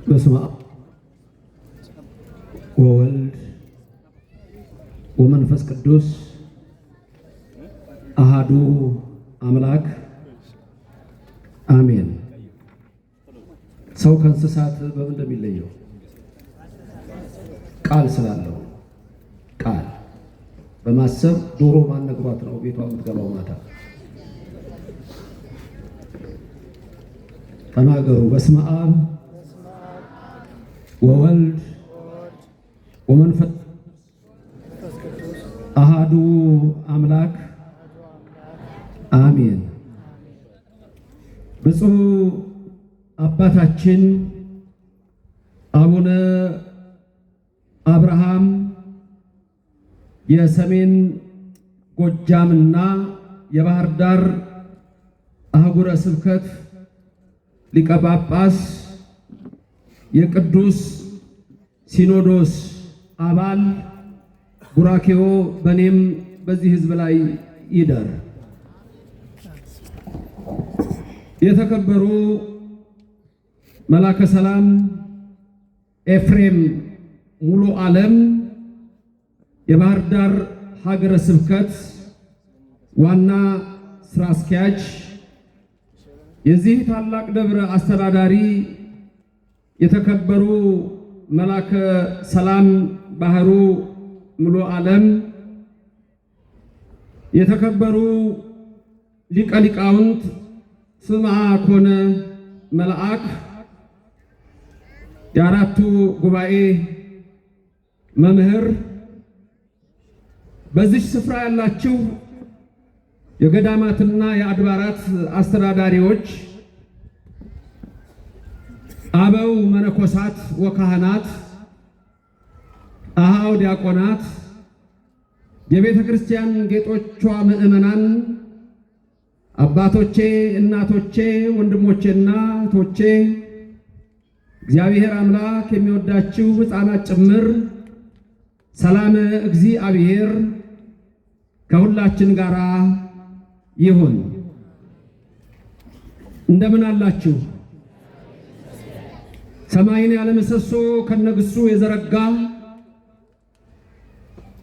በስመ አብ ወወልድ ወመንፈስ ቅዱስ አሃዱ አምላክ አሜን። ሰው ከእንስሳት በምን እንደሚለየው ቃል ስላለው ቃል በማሰብ ዶሮ ማን ነግሯት ነው ቤቷ የምትገባው ማታ? ተናገሩ። በስመ አብ ወወልድ ወመንፈስ አሃዱ አምላክ አሜን። ብፁዕ አባታችን አቡነ አብርሃም የሰሜን ጎጃምና የባህር ዳር አህጉረ ስብከት ሊቀ ጳጳስ የቅዱስ ሲኖዶስ አባል ቡራኬዎ በኔም በዚህ ሕዝብ ላይ ይደር። የተከበሩ መላከ ሰላም ኤፍሬም ሙሉ ዓለም የባህር ዳር ሀገረ ስብከት ዋና ስራ አስኪያጅ፣ የዚህ ታላቅ ደብረ አስተዳዳሪ የተከበሩ መላከ ሰላም ባህሩ ሙሉ ዓለም፣ የተከበሩ ሊቀ ሊቃውንት ስምዐ ኮነ መልአክ፣ የአራቱ ጉባኤ መምህር፣ በዚህ ስፍራ ያላችሁ የገዳማትና የአድባራት አስተዳዳሪዎች፣ አበው መነኮሳት ወካህናት፣ አሃው ዲያቆናት፣ የቤተ ክርስቲያን ጌጦቿ ምእመናን፣ አባቶቼ፣ እናቶቼ፣ ወንድሞቼና እህቶቼ፣ እግዚአብሔር አምላክ የሚወዳችሁ ሕፃናት ጭምር ሰላም እግዚአብሔር ከሁላችን ጋር ይሁን። እንደምን አላችሁ? ሰማይን ያለ ምሰሶ ከነግሱ የዘረጋ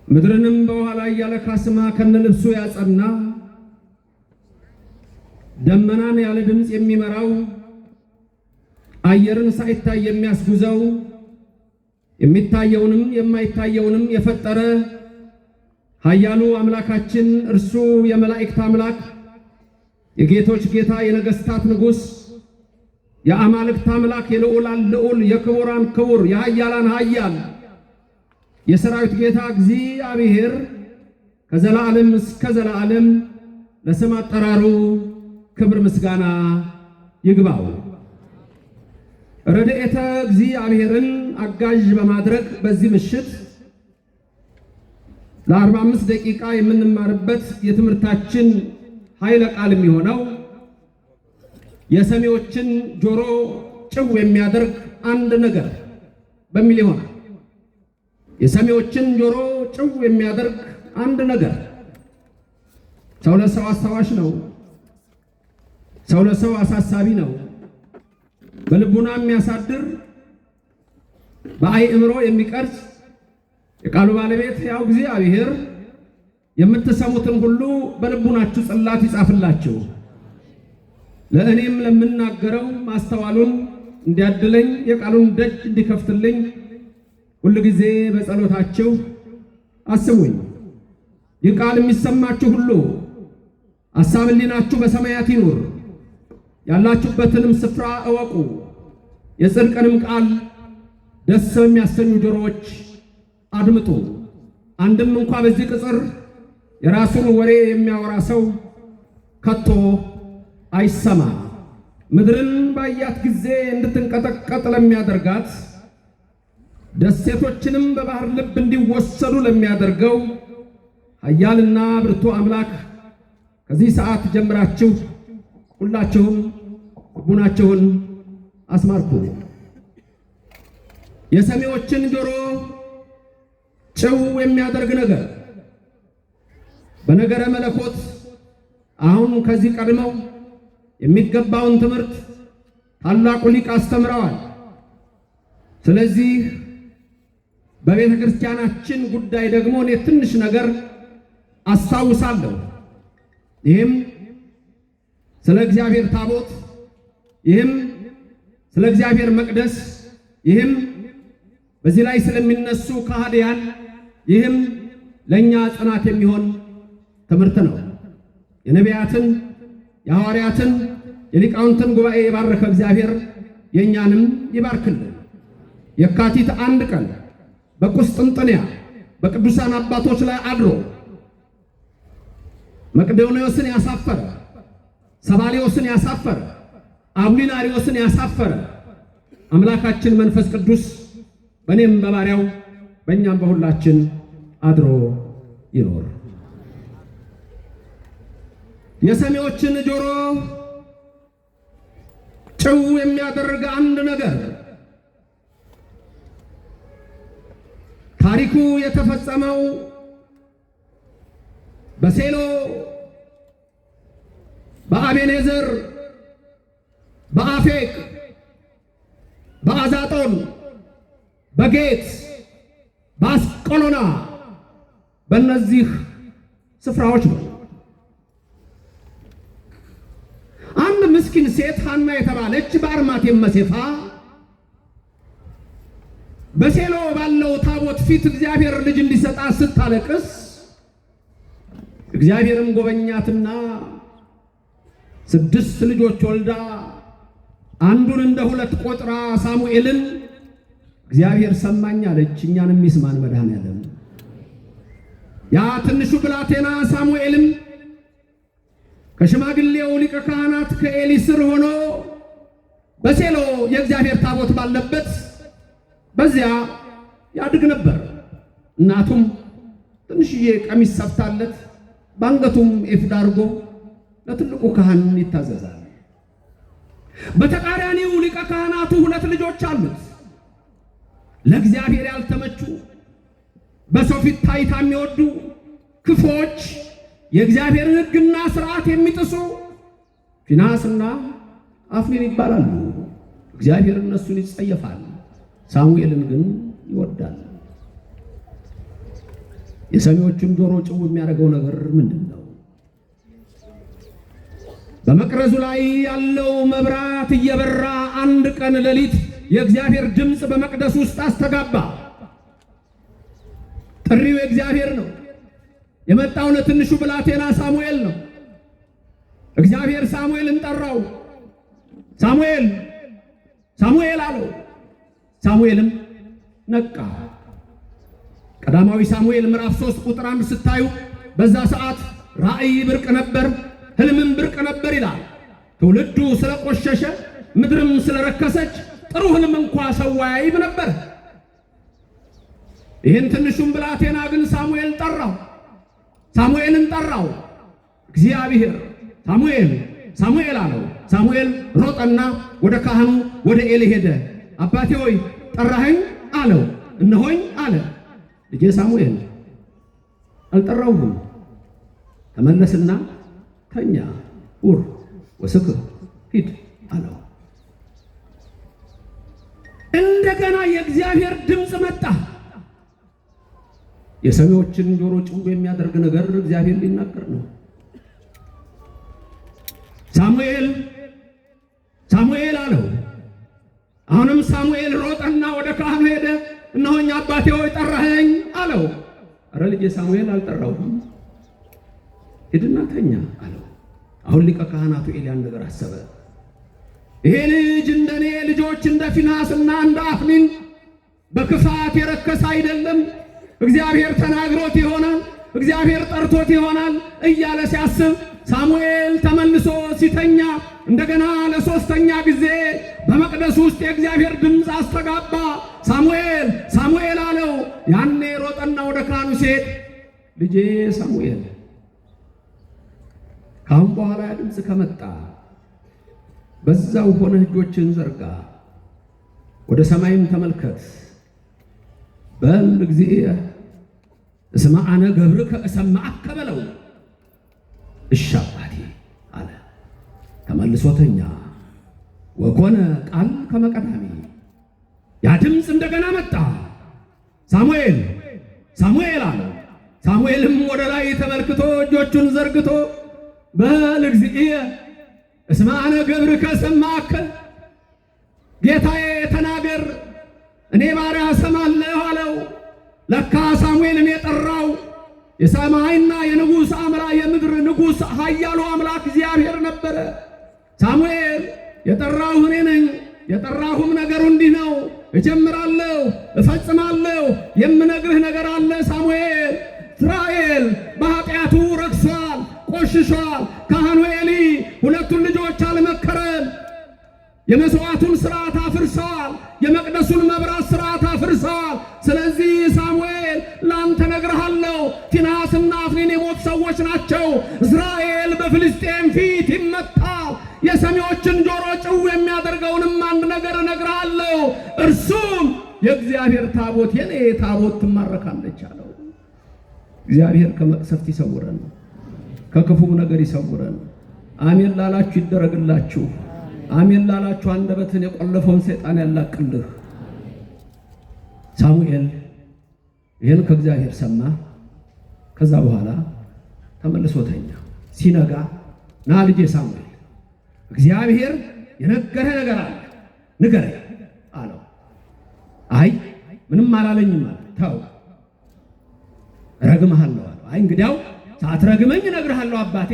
ምድርንም በውሃ ላይ ያለ ካስማ ከነልብሱ ያጸና ደመናን ያለ ድምፅ የሚመራው አየርን ሳይታይ የሚያስጉዘው የሚታየውንም የማይታየውንም የፈጠረ ኃያሉ አምላካችን እርሱ የመላእክት አምላክ የጌቶች ጌታ የነገስታት ንጉሥ የአማልክት አምላክ የልዑላን ልዑል የክቡራን ክቡር የኃያላን ኃያል የሰራዊት ጌታ እግዚአብሔር ከዘላለም እስከ ዘላለም ለስም አጠራሩ ክብር ምስጋና ይግባው። ረድኤተ እግዚአብሔርን አጋዥ በማድረግ በዚህ ምሽት ለ45 ደቂቃ የምንማርበት የትምህርታችን ኃይለ ቃል የሚሆነው የሰሚዎችን ጆሮ ጭው የሚያደርግ አንድ ነገር በሚል ይሆናል። የሰሚዎችን ጆሮ ጭው የሚያደርግ አንድ ነገር። ሰው ለሰው አስታዋሽ ነው። ሰው ለሰው አሳሳቢ ነው። በልቡና የሚያሳድር በአእምሮ የሚቀርጽ የቃሉ ባለቤት ያው እግዚአብሔር የምትሰሙትን ሁሉ በልቡናችሁ ጽላት ይጻፍላችሁ። ለእኔም ለምናገረው ማስተዋሉን እንዲያድለኝ የቃሉን ደጅ እንዲከፍትልኝ ሁሉ ጊዜ በጸሎታችሁ አስቡኝ። ይህ ቃል የሚሰማችሁ ሁሉ ሐሳብ ሕሊናችሁ በሰማያት ይኑር። ያላችሁበትንም ስፍራ እወቁ። የጽድቅንም ቃል ደስ የሚያሰኙ ጆሮዎች አድምጡ። አንድም እንኳ በዚህ ቅጽር የራሱን ወሬ የሚያወራ ሰው ከቶ አይሰማ። ምድርን ባያት ጊዜ እንድትንቀጠቀጥ ለሚያደርጋት ደሴቶችንም በባህር ልብ እንዲወሰዱ ለሚያደርገው ኃያልና ብርቱ አምላክ ከዚህ ሰዓት ጀምራችሁ ሁላችሁም ልቡናችሁን አስማርኩ። የሰሚዎችን ጆሮ ጭው የሚያደርግ ነገር በነገረ መለኮት አሁን ከዚህ ቀድመው የሚገባውን ትምህርት ታላቁ ሊቅ አስተምረዋል። ስለዚህ በቤተ ክርስቲያናችን ጉዳይ ደግሞ እኔ ትንሽ ነገር አስታውሳለሁ። ይህም ስለ እግዚአብሔር ታቦት፣ ይህም ስለ እግዚአብሔር መቅደስ፣ ይህም በዚህ ላይ ስለሚነሱ ከሃዲያን፣ ይህም ለእኛ ጽናት የሚሆን ትምህርት ነው። የነቢያትን የሐዋርያትን የሊቃውንትን ጉባኤ የባረከ እግዚአብሔር የእኛንም ይባርክልን። የካቲት 1 ቀን በቁስጥንጥንያ በቅዱሳን አባቶች ላይ አድሮ መቅዶንዮስን ያሳፈረ፣ ሰባሊዮስን ያሳፈረ፣ አቡሊናሪዮስን ያሳፈረ አምላካችን መንፈስ ቅዱስ በእኔም በባሪያው በእኛም በሁላችን አድሮ ይኖር። የሰሚዎችን ጆሮ ጭው የሚያደርግ አንድ ነገር ታሪኩ የተፈጸመው በሴሎ በአቤኔዘር በአፌቅ በአዛጦን በጌት በአስቆሎና በእነዚህ ስፍራዎች ነው። አንድ ምስኪን ሴት ሐና የተባለች በአርማቴም መሴፋ በሴሎ ባለው ታቦት ፊት እግዚአብሔር ልጅ እንዲሰጣት ስታለቅስ እግዚአብሔርም ጎበኛትና 6 ልጆች ወልዳ አንዱን እንደ 2 ቆጥራ ሳሙኤልን እግዚአብሔር ሰማኝ አለች። እኛንም ይስማን መድኃኔዓለም። ያ ትንሹ ብላቴና ሳሙኤልም ከሽማግሌው ሊቀ ካህናት ከኤሊ ስር ሆኖ በሴሎ የእግዚአብሔር ታቦት ባለበት በዚያ ያድግ ነበር። እናቱም ትንሽዬ ቀሚስ ሰፍታለት ባንገቱም ኤፉድ አድርጎ ለትልቁ ካህን ይታዘዛል። በተቃራኒው ሊቀ ካህናቱ 2 ልጆች አሉት። ለእግዚአብሔር ያልተመቹ፣ በሰው ፊት ታይታ የሚወዱ ክፎች፣ የእግዚአብሔርን ሕግና ሥርዓት የሚጥሱ ፊናስና አፍኒን ይባላሉ። እግዚአብሔር እነሱን ይጸየፋል፣ ሳሙኤልን ግን ይወዳል። የሰሚዎቹን ጆሮ ጭው የሚያደርገው ነገር ምንድን ነው? በመቅረዙ ላይ ያለው መብራት እየበራ አንድ ቀን ሌሊት የእግዚአብሔር ድምፅ በመቅደስ ውስጥ አስተጋባ። ጥሪው የእግዚአብሔር ነው። የመጣው ለትንሹ ብላቴና ሳሙኤል ነው። እግዚአብሔር ሳሙኤልን ጠራው። ሳሙኤል ሳሙኤል አለው። ሳሙኤልም ነቃ። ቀዳማዊ ሳሙኤል ምዕራፍ 3 ቁጥር 1 ስታዩ በዛ ሰዓት ራእይ ብርቅ ነበር፣ ህልምም ብርቅ ነበር ይላል። ትውልዱ ስለቆሸሸ ምድርም ስለረከሰች ጥሩ ህልም እንኳ ሰው አያይም ነበር። ይህን ትንሹን ብላቴና ግን ሳሙኤል ጠራው። ሳሙኤልን ጠራው እግዚአብሔር። ሳሙኤል ሳሙኤል አለው። ሳሙኤል ሮጠና ወደ ካህኑ ወደ ኤሊ ሄደ። አባቴ ሆይ ጠራኸኝ አለው። እነሆኝ አለ። ልጄ ሳሙኤል አልጠራውህም፣ ተመለስና ተኛ፣ ኡር ወስክር ሂድ አለው። እንደገና የእግዚአብሔር ድምፅ መጣ። የሰሚዎችን ጆሮ ጭው የሚያደርግ ነገር እግዚአብሔር ሊናገር ነው። ሳሙኤል ሳሙኤል አለው። አሁንም ሳሙኤል ሮጠና ወደ ካህኑ ሄደ። እነሆኝ አባቴ ሆይ ጠራኸኝ አለው። አረ ልጄ ሳሙኤል አልጠራውም፣ ሂድና ተኛ አለው። አሁን ሊቀ ካህናቱ ኤልያን ነገር አሰበ። ይሄ ልጅ እንደኔ ልጆች እንደ ፊናስና እንደ አፍኒን በክፋት የረከሰ አይደለም። እግዚአብሔር ተናግሮት ይሆናል፣ እግዚአብሔር ጠርቶት ይሆናል እያለ ሲያስብ ሳሙኤል ተመልሶ ሲተኛ እንደገና ለ3ኛ ጊዜ በመቅደስ ውስጥ የእግዚአብሔር ድምፅ አስተጋባ። ሳሙኤል ሳሙኤል አለው። ያኔ ሮጠና ወደ ካህኑ ሲሄድ ልጄ ሳሙኤል ካሁን በኋላ ድምፅ ከመጣ በዛው ሆነ እጆችን ዘርጋ፣ ወደ ሰማይም ተመልከት፣ በል እግዚእ እስመ አነ ገብርከ እሰምዐከ በለው። እሺ አባቴ አለ። ተመልሶ ተኛ። ወኮነ ቃል ከመ ቀዳሚ። ያ ድምፅ እንደገና መጣ። ሳሙኤል ሳሙኤል አለው። ሳሙኤልም ወደ ላይ ተመልክቶ እጆቹን ዘርግቶ በል እግዚእ እስመ አነ ገብርከ እሰምዐከ፣ ጌታዬ ተናገር እኔ ባሪያ እሰማለሁ አለው። ለካ ሳሙኤልን የጠራው የሰማይና የንጉሥ አምላክ የምድር ንጉሥ ኃያሉ አምላክ እግዚአብሔር ነበረ። ሳሙኤል የጠራሁ እኔ ነኝ። የጠራሁም ነገሩ እንዲህ ነው። እጀምራለሁ፣ እፈጽማለሁ። የምነግርህ ነገር አለ ሳሙኤል። እስራኤል በኃጢአቱ ረክሷል፣ ቆሽሿል። ካህኑ ኤሊ ሁለቱን ልጆች አልመከረም። የመስዋዕቱን ሥርዓት አፍርሰዋል። የመቅደሱን መብራት ሥርዓት አፍርሰዋል። ስለዚህ ሳሙኤል ላንተ ነግርሃለሁ፣ ፊንሐስና አፍኒን የሞት ሰዎች ናቸው። እስራኤል በፍልስጤም ፊት ይመታል። የሰሚዎችን ጆሮ ጭው የሚያደርገውንም አንድ ነገር እነግርሃለሁ፣ እርሱም የእግዚአብሔር ታቦት የኔ ታቦት ትማረካለች አለው። እግዚአብሔር ከመቅሰፍት ይሰውረን፣ ከክፉም ነገር ይሰውረን። አሜን ላላችሁ ይደረግላችሁ። አሜን ላላችሁ አንደበትን የቆለፈውን ሰይጣን ያላቅልህ። ሳሙኤል ይህን ከእግዚአብሔር ሰማ። ከዛ በኋላ ተመልሶ ተኛ። ሲነጋ ና ልጄ ሳሙኤል እግዚአብሔር የነገረ ነገር አለ ንገረኝ አለው። አይ ምንም አላለኝም አለ። ተው ረግመሃለሁ አለው። አይ እንግዲያው ሳትረግመኝ እነግርሃለሁ አባቴ፣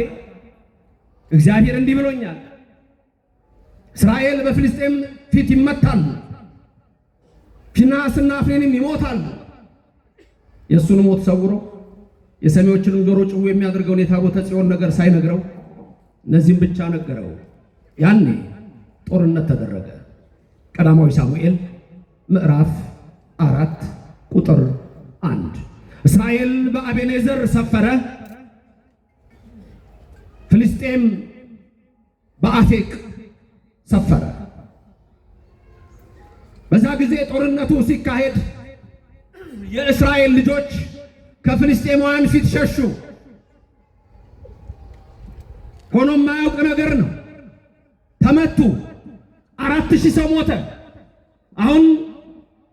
እግዚአብሔር እንዲህ ብሎኛል። እስራኤል በፍልስጤም ፊት ይመታሉ፣ ፊንሐስና አፍኒንም ይሞታሉ። የእሱን ሞት ሰውሮ የሰሚዎችንም ጆሮ ጭው የሚያደርገውን የታቦተ ጽዮን ነገር ሳይነግረው እነዚህም ብቻ ነገረው። ያኔ ጦርነት ተደረገ። ቀዳማዊ ሳሙኤል ምዕራፍ 4 ቁጥር 1 እስራኤል በአቤኔዘር ሰፈረ፣ ፍልስጤም በአፌቅ ሰፈረ። በዛ ጊዜ ጦርነቱ ሲካሄድ የእስራኤል ልጆች ከፍልስጤማውያን ፊት ሸሹ። ሆኖም የማያውቅ ነገር ነው። ተመቱ። 4000 ሰው ሞተ። አሁን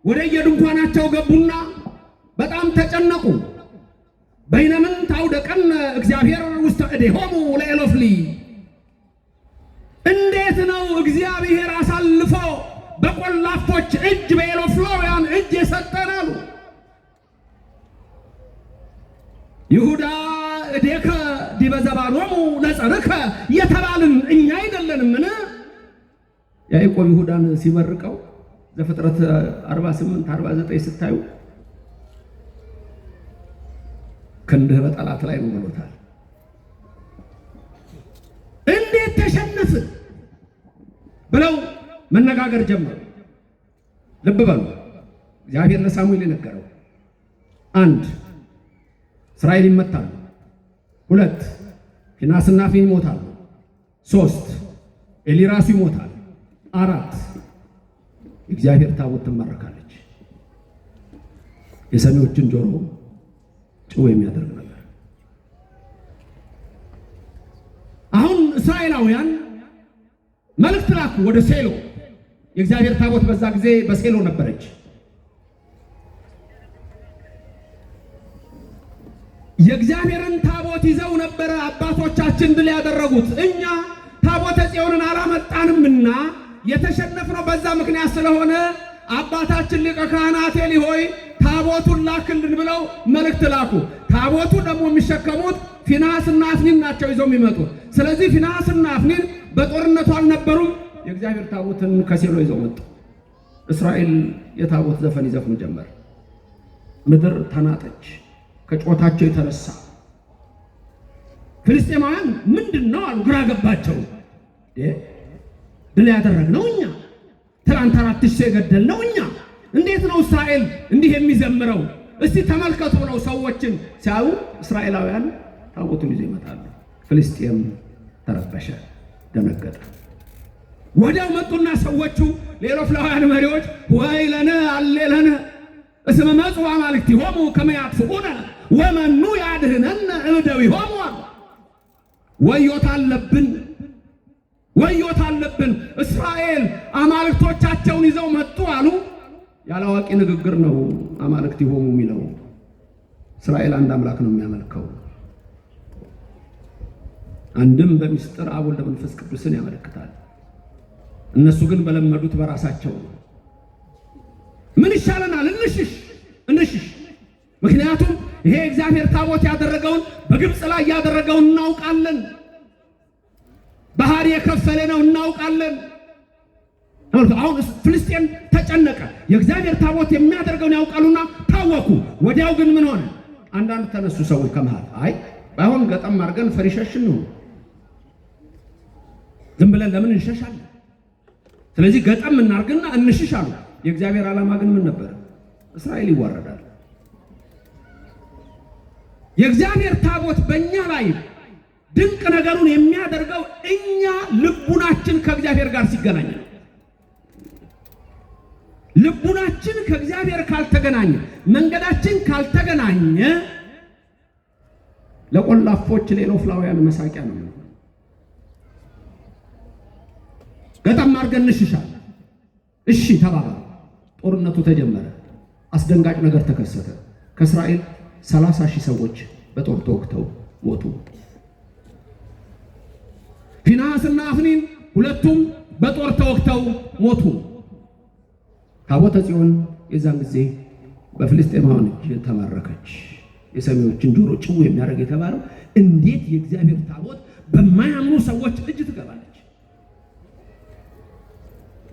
ወደ የድንኳናቸው ገቡና በጣም ተጨነቁ። በይነምን ታውደቀን እግዚአብሔር ውስተ እዴሆሙ ለኤሎፍሊ፣ እንዴት ነው እግዚአብሔር አሳልፎ በቆላፎች እጅ በኤሎፍላውያን እጅ የሰጠን አሉ። ይሁዳ እዴከ ዲበ ዘባኖሙ ለጸርከ የተባልን እኛ አይደለንምን? ያዕቆብ ይሁዳን ሲመርቀው ዘፍጥረት 48 49 ስታዩ ክንድህ በጠላት ላይ ነው ብሎታል። እንዴት ተሸነፍ ብለው መነጋገር ጀመሩ። ልብ በሉ፣ እግዚአብሔር ለሳሙኤል የነገረው 1 እስራኤል ይመታሉ፣ 2 ፊንሐስና አፍኒ ይሞታሉ፣ 3 ኤሊ ራሱ ይሞታል፣ 4 እግዚአብሔር ታቦት ትማረካለች። የሰሚዎችን ጆሮ ጭው የሚያደርግ ነገር። አሁን እስራኤላውያን መልእክት ላኩ ወደ ሴሎ። የእግዚአብሔር ታቦት በዛ ጊዜ በሴሎ ነበረች። የእግዚአብሔርን ታቦት ይዘው ነበረ አባቶቻችን ድል ያደረጉት። እኛ ታቦተ ጽዮንን አላመጣንምና የተሸነፍነው በዛ ምክንያት ስለሆነ አባታችን ሊቀ ካህናት ኤሊ ሆይ ታቦቱን ላክልን ብለው መልእክት ላኩ። ታቦቱ ደግሞ የሚሸከሙት ፊንሐስና አፍኒን ናቸው ይዘው የሚመጡት። ስለዚህ ፊንሐስና አፍኒን በጦርነቱ አልነበሩም። የእግዚአብሔር ታቦትን ከሴሎ ይዘው መጡ። እስራኤል የታቦት ዘፈን ይዘፍኑ ጀመር። ምድር ተናጠች ከጮታቸው የተነሳ። ፍልስጤማውያን ምንድነው አሉ፣ ግራ ገባቸው። ድል ያደረግነው እኛ፣ ትናንት 4000 የገደልነው እኛ፣ እንዴት ነው እስራኤል እንዲህ የሚዘምረው? እስቲ ተመልከቱ ብለው ሰዎችን ሲያዩ እስራኤላውያን ታቦቱን ይዘው ይመጣሉ። ፍልስጤም ተረበሸ፣ ደነገጠ። ወዲያው መጡና ሰዎቹ የኤሎፍላውያን መሪዎች ወይ ለነ አሌ ለነ እስመ መጽኡ አማልክቲሆሙ ከመ ያጥፍኡነ ወመኑ ያድኅነነ እምደዊሆሙ። ወዮታ አለብን እስራኤል አማልክቶቻቸውን ይዘው መጡ አሉ። ያላዋቂ ንግግር ነው አማልክቲሆሙ የሚለው። እስራኤል አንድ አምላክ ነው የሚያመልከው። አንድም በሚስጥር አብ ወልድ መንፈስ ቅዱስን ያመለክታል። እነሱ ግን በለመዱት በራሳቸው ነው። ምን ይሻለናል? እንሽሽ። ምክንያቱም ይሄ እግዚአብሔር ታቦት ያደረገውን በግብፅ ላይ ያደረገውን እናውቃለን። ባህር የከፈለ ነው እናውቃለን። አሁን ፍልስጤም ተጨነቀ። የእግዚአብሔር ታቦት የሚያደርገውን ያውቃሉና ታወኩ። ወዲያው ግን ምን ሆነ? አንዳንድ ተነሱ ሰዎች ከመሃል አይ ባይሆን ገጠም አድርገን ፈሪሸሽን ነው። ዝም ብለን ለምን እንሸሻለን? ስለዚህ ገጠም እናርግና እንሽሽ አሉ። የእግዚአብሔር ዓላማ ግን ምን ነበር? እስራኤል ይዋረዳል። የእግዚአብሔር ታቦት በእኛ ላይ ድንቅ ነገሩን የሚያደርገው እኛ ልቡናችን ከእግዚአብሔር ጋር ሲገናኝ ነው። ልቡናችን ከእግዚአብሔር ካልተገናኘ፣ መንገዳችን ካልተገናኘ ለቆላፎች ለኢሎፍላውያን መሳቂያ ነው። ገጠም አድርገን እንሽሻለን። እሺ ተባባሉ። ጦርነቱ ተጀመረ። አስደንጋጭ ነገር ተከሰተ። ከእስራኤል 30,000 ሰዎች በጦር ተወግተው ሞቱ። ፊንሐስና አፍኒን ሁለቱም በጦር ተወግተው ሞቱ። ታቦተ ጽዮን የዛን ጊዜ በፍልስጤማውያን እጅ ተማረከች። የሰሚዎችን ጆሮ ጭው የሚያደርግ የተባለው እንዴት የእግዚአብሔር ታቦት በማያምኑ ሰዎች እጅ ትገባለች?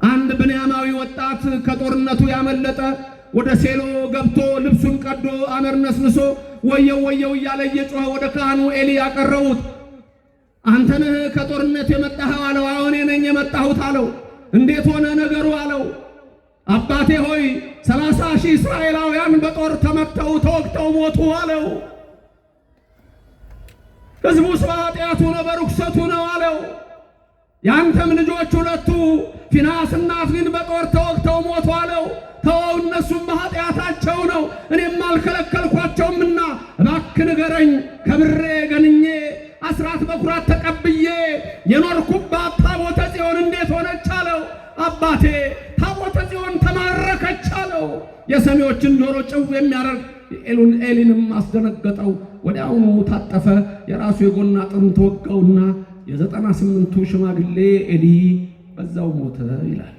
አንድ ብንያማዊ ወጣት ከጦርነቱ ያመለጠ ወደ ሴሎ ገብቶ ልብሱን ቀዶ አመር ነስንሶ ወየው እያለ እየጮኸ ወደ ካህኑ ኤሊ ያቀረቡት። አንተ ነህ ከጦርነት የመጣኸው አለው። አሁን እኔ ነኝ የመጣሁት አለው። እንዴት ሆነ ነገሩ አለው። አባቴ ሆይ 30,000 እስራኤላውያን በጦር ተመተው ተወግተው ሞቱ አለው። ሕዝቡስ በኃጢአቱ ነው በርኩሰቱ ነው አለው። ያንተም ልጆች ሁለቱ ፊንሐስና አፍኒን በጦር ተወግተው ሞቱ አለው። ተወው፣ እነሱም በኃጢአታቸው ነው፣ እኔም አልከለከልኳቸውምና እባክህ ንገረኝ፣ ከብሬ ገንኜ አስራት በኩራት ተቀብዬ የኖርኩባት ታቦተ ጽዮን እንዴት ሆነች አለው። አባቴ ታቦተ ጽዮን ተማረከች አለው። የሰሚዎችን ጆሮ ጭው የሚያደርግ ኤሊንም አስደነገጠው። ወዲያውኑ ታጠፈ፣ የራሱ የጎን አጥንት ተወጋውና የ98ቱ ሽማግሌ ኤሊ በዛው ሞተ ይላል።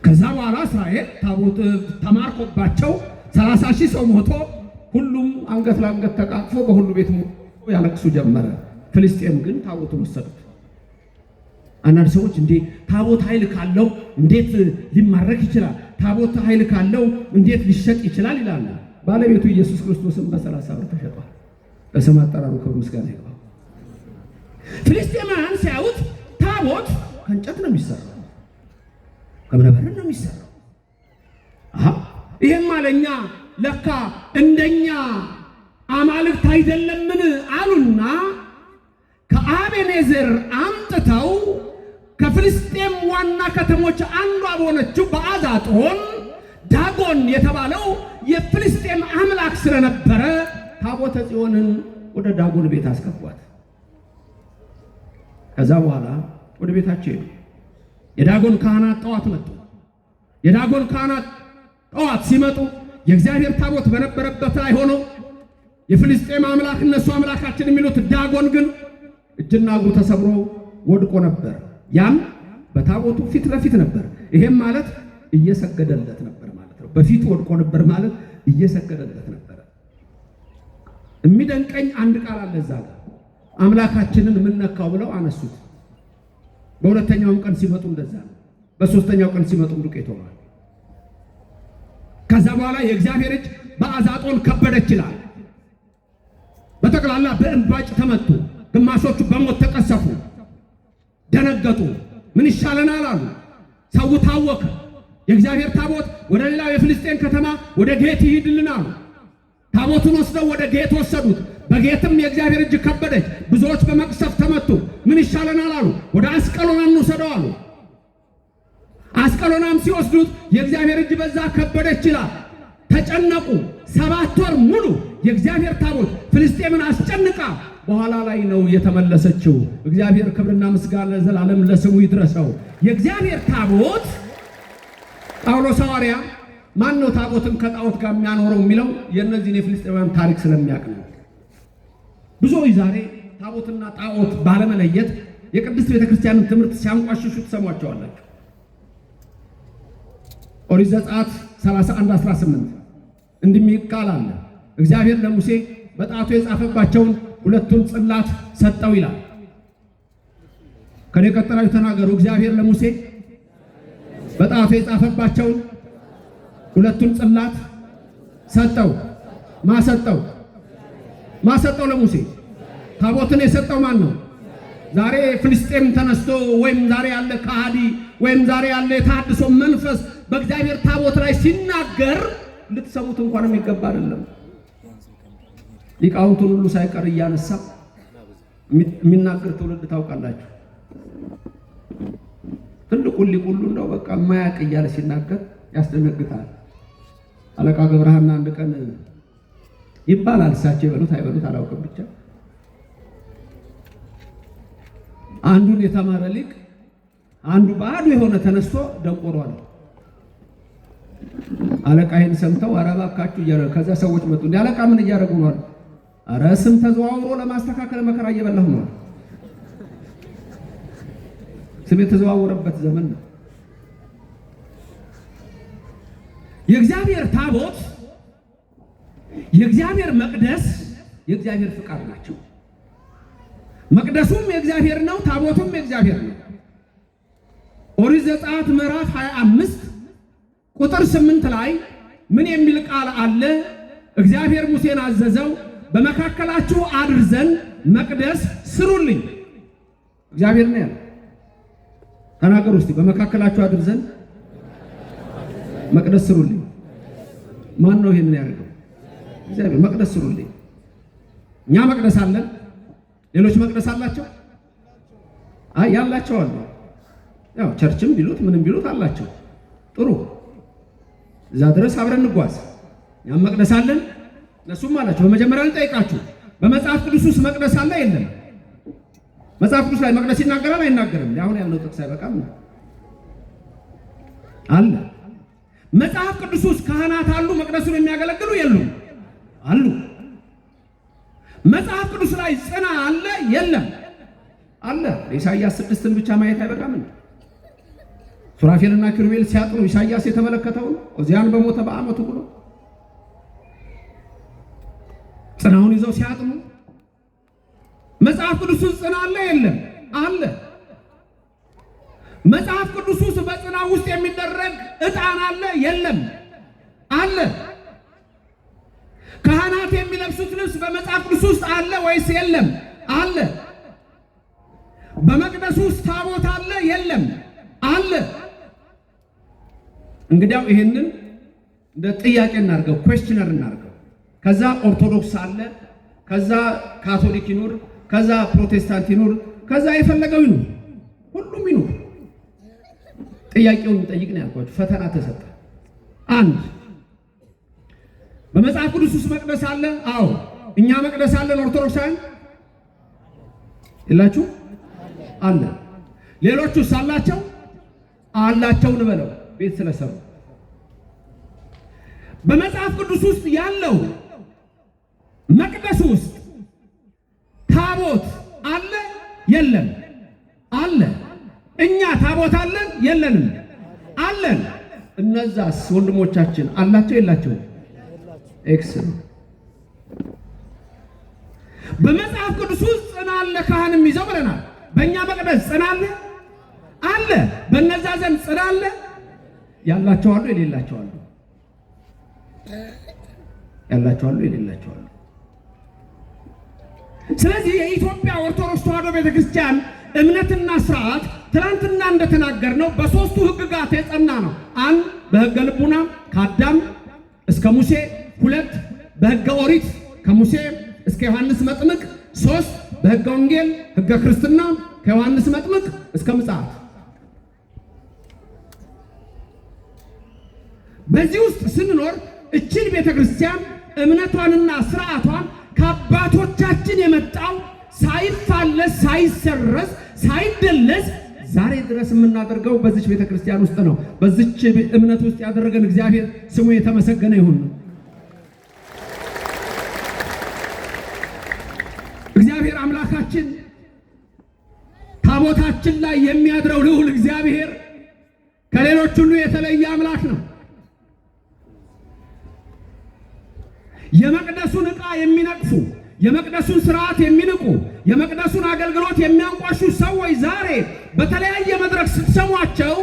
ከዛ በኋላ እስራኤል ታቦት ተማርኮባቸው 30,000 ሰው ሞቶ ሁሉም አንገት ለአንገት ተቃቅፎ በሁሉ ቤት ያለቅሱ ጀመረ። ፍልስጤም ግን ታቦቱን ወሰዱት። አንዳንድ ሰዎች እንዴ ታቦት ኃይል ካለው እንዴት ሊማረክ ይችላል? ታቦት ኃይል ካለው እንዴት ሊሸጥ ይችላል ይላል። ባለቤቱ ኢየሱስ ክርስቶስም በ30 ብር ተሸጧል። በስም አጠራሩ ክብር ምስጋና ይግባው። ፍልስጤማውያን ሲያዩት ታቦት ከእንጨት ነው የሚሰራው፣ ከእብነበረድ ነው የሚሰራው። ይሄም አለኛ ለካ እንደኛ አማልክት አይደለምን አሉና ከአቤኔዘር አምጥተው ከፍልስጤም ዋና ከተሞች አንዷ በሆነችው በአዛጦን ዳጎን የተባለው የፍልስጤም አምላክ ስለነበረ ታቦተ ጽዮንን ወደ ዳጎን ቤት አስገቧት። ከዛ በኋላ ወደ ቤታቸው ሄዱ። የዳጎን ካህናት ጠዋት መጡ። የዳጎን ካህናት ጠዋት ሲመጡ የእግዚአብሔር ታቦት በነበረበት ላይ ሆኖ የፍልስጤም አምላክ እነሱ አምላካችን የሚሉት ዳጎን ግን እጅና እግሩ ተሰብሮ ወድቆ ነበር። ያም በታቦቱ ፊት ለፊት ነበር። ይሄም ማለት እየሰገደለት ነበር ማለት ነው። በፊቱ ወድቆ ነበር ማለት እየሰገደለት ነበር። የሚደንቀኝ አንድ ቃል አለ እዛ ጋር አምላካችንን ምን ነካው ብለው አነሱት። በሁለተኛውም ቀን ሲመጡ እንደዛ ነው። በሶስተኛው ቀን ሲመጡ ዱቄት ሆኗል። ከዛ በኋላ የእግዚአብሔር እጅ በአዛጦን ከበደች ይላል። በጠቅላላ በእንባጭ ተመቱ። ግማሾቹ በሞት ተቀሰፉ፣ ደነገጡ። ምን ይሻለናል አሉ። ሰው ታወከ። የእግዚአብሔር ታቦት ወደ ሌላው የፍልስጤም ከተማ ወደ ጌት ይሂድልን አሉ። ታቦቱን ወስደው ወደ ጌት ወሰዱት። በጌትም የእግዚአብሔር እጅ ከበደች። ብዙዎች በመቅሰፍ ተመቱ። ምን ይሻለናል አሉ። ወደ አስቀሎና እንውሰደው አሉ። አስቀሎናም ሲወስዱት የእግዚአብሔር እጅ በዛ ከበደች ይላል። ተጨነቁ። 7 ወር ሙሉ የእግዚአብሔር ታቦት ፍልስጤምን አስጨንቃ በኋላ ላይ ነው የተመለሰችው። እግዚአብሔር ክብርና ምስጋና ለዘላለም ለስሙ ይድረሰው። የእግዚአብሔር ታቦት ጳውሎስ ሐዋርያ ማን ነው ታቦትን ከጣዖት ጋር የሚያኖረው የሚለው የእነዚህን የፍልስጤማውያን ታሪክ ስለሚያውቅ ነው። ብዙዎች ዛሬ ታቦትና ጣዖት ባለመለየት የቅድስት ቤተክርስቲያንን ትምህርት ሲያንቋሽሹ ትሰሟቸዋላችሁ። ኦሪት ዘጸአት 31:18 እንዲህ የሚል ቃል አለ። እግዚአብሔር ለሙሴ በጣቱ የጻፈባቸውን 2ቱን ጽላት ሰጠው ይላል። ከኔ ቀጥላችሁ ተናገሩ። እግዚአብሔር ለሙሴ በጣቱ የጻፈባቸውን 2ቱን ጽላት ሰጠው። ማሰጠው ለሙሴ። ታቦትን የሰጠው ማን ነው? ዛሬ ፍልስጤም ተነስቶ ወይም ዛሬ ያለ ከሃዲ ወይም ዛሬ ያለ የተሐድሶ መንፈስ በእግዚአብሔር ታቦት ላይ ሲናገር ልትሰሙት እንኳን የሚገባ አይደለም። ሊቃውንቱን ሁሉ ሳይቀር እያነሳ የሚናገር ትውልድ ታውቃላችሁ። ትልቁን ሊቅ ሁሉ እንደው በቃ የማያውቅ እያለ ሲናገር ያስደነግጣል። አለቃ ገብረሃና አንድ ቀን ይባላል፣ እሳቸው ይበሉት አይበሉት አላውቅም፣ ብቻ አንዱን የተማረ ሊቅ አንዱ ባዶ የሆነ ተነስቶ ደንቆሮ አለ። አለቃ ይሄን ሰምተው ኧረ እባካችሁ እያለ ከዛ ሰዎች መጡ። እንደ አለቃ ምን እያደረጉ ነው? ኧረ ስም ተዘዋውሮ ለማስተካከል መከራ እየበላሁ ነው። ስም የተዘዋወረበት ዘመን ነው። የእግዚአብሔር ታቦት፣ የእግዚአብሔር መቅደስ የእግዚአብሔር ፍቃድ ናቸው። መቅደሱም የእግዚአብሔር ነው፣ ታቦቱም የእግዚአብሔር ነው። ኦሪት ዘጸአት ምዕራፍ 25 ቁጥር 8 ላይ ምን የሚል ቃል አለ? እግዚአብሔር ሙሴን አዘዘው፣ በመካከላችሁ አድር ዘንድ መቅደስ ስሩልኝ። እግዚአብሔር ነው ያለው። ተናገሩ እስቲ፣ በመካከላችሁ አድር ዘንድ መቅደስ ስሩልኝ። ማን ነው ይሄንን ያደርገው? እግዚአብሔር። መቅደስ ስሩልኝ። እኛ መቅደስ አለን፣ ሌሎች መቅደስ አላቸው? አይ ያላቸው አሉ። ያው ቸርችም ቢሉት ምንም ቢሉት አላቸው። ጥሩ፣ እዛ ድረስ አብረን እንጓዝ። እኛም መቅደስ አለን፣ እነሱም አላቸው። በመጀመሪያ ልጠይቃችሁ፣ በመጽሐፍ ቅዱስ ውስጥ መቅደስ አለ የለም? መጽሐፍ ቅዱስ ላይ መቅደስ ይናገራል አይናገርም? አሁን ያለው ጥቅስ አይበቃም? አለ። መጽሐፍ ቅዱስ ውስጥ ካህናት አሉ፣ መቅደሱን የሚያገለግሉ የሉም? አሉ። መጽሐፍ ቅዱስ ላይ ጽና አለ የለም? አለ። ኢሳይያስ 6ን ብቻ ማየት አይበቃም? ሱራፌልና ኪሩቤል ሲያጥኑ ኢሳይያስ የተመለከተው ኦዚያን በሞተ በዓመቱ ብሎ ጽናውን ይዘው ሲያጥኑ መጽሐፍ ቅዱስ ውስጥ ጽና አለ የለም? አለ። መጽሐፍ ቅዱስ ውስጥ በጽና ውስጥ የሚደረግ ዕጣን አለ የለም? አለ። ካህናት የሚለብሱት ልብስ በመጽሐፍ ቅዱስ ውስጥ አለ ወይስ የለም? አለ። በመቅደሱ ውስጥ ታቦት አለ የለም? አለ። እንግዲያው ይሄንን እንደ ጥያቄ እናርገው፣ ኩዌስቸነር እናርገው። ከዛ ኦርቶዶክስ አለ፣ ከዛ ካቶሊክ ይኑር፣ ከዛ ፕሮቴስታንት ይኑር፣ ከዛ የፈለገው ይኑር፣ ሁሉም ይኑር። ጥያቄውን እንጠይቅ ነው ያልኳችሁ። ፈተና ተሰጠ። አንድ በመጽሐፍ ቅዱስ ውስጥ መቅደስ አለ? አዎ። እኛ መቅደስ አለን ኦርቶዶክሳውያን? የላችሁ? አለ። ሌሎቹስ አላቸው? አላቸው እንበለው፣ ቤት ስለሰሩ። በመጽሐፍ ቅዱስ ውስጥ ያለው መቅደስ ውስጥ ታቦት አለ የለም? አለ። እኛ ታቦት አለን የለንም? አለን። እነዛስ ወንድሞቻችን አላቸው የላቸው? ኤክስ ነው። በመጽሐፍ ቅዱስ ውስጥ ጽና አለ፣ ካህንም ይዘው ብለናል። በእኛ መቅደስ ጽና አለ? አለ። በእነዛ ዘንድ ጽና አለ? ያላቸው አሉ የሌላቸው አሉ? ያላቸው አሉ የሌላቸው አሉ? ስለዚህ የኢትዮጵያ ኦርቶዶክስ ተዋሕዶ ቤተክርስቲያን እምነትና ስርዓት ትናንትና እንደተናገርነው በሶስቱ ሕግጋት የጸና ነው። አንድ በሕገ ልቡና ከአዳም እስከ ሙሴ፣ ሁለት በሕገ ኦሪት ከሙሴ እስከ ዮሐንስ መጥምቅ፣ ሶስት በሕገ ወንጌል ሕገ ክርስትና ከዮሐንስ መጥምቅ እስከ ምጽአት። በዚህ ውስጥ ስንኖር እችን ቤተክርስቲያን እምነቷንና ስርዓቷን ከአባቶቻችን የመጣው ሳይፋለስ ሳይሰረዝ ሳይደለዝ ዛሬ ድረስ የምናደርገው በዚች ቤተክርስቲያን ውስጥ ነው። በዚች እምነት ውስጥ ያደረገን እግዚአብሔር ስሙ የተመሰገነ ይሁን። እግዚአብሔር አምላካችን ታቦታችን ላይ የሚያድረው ልዑል እግዚአብሔር ከሌሎች ሁሉ የተለየ አምላክ ነው። የመቅደሱን ዕቃ የሚነቅፉ፣ የመቅደሱን ስርዓት የሚንቁ፣ የመቅደሱን አገልግሎት የሚያንቋሹ ሰዎች ዛሬ በተለያየ መድረክ ስትሰሟቸው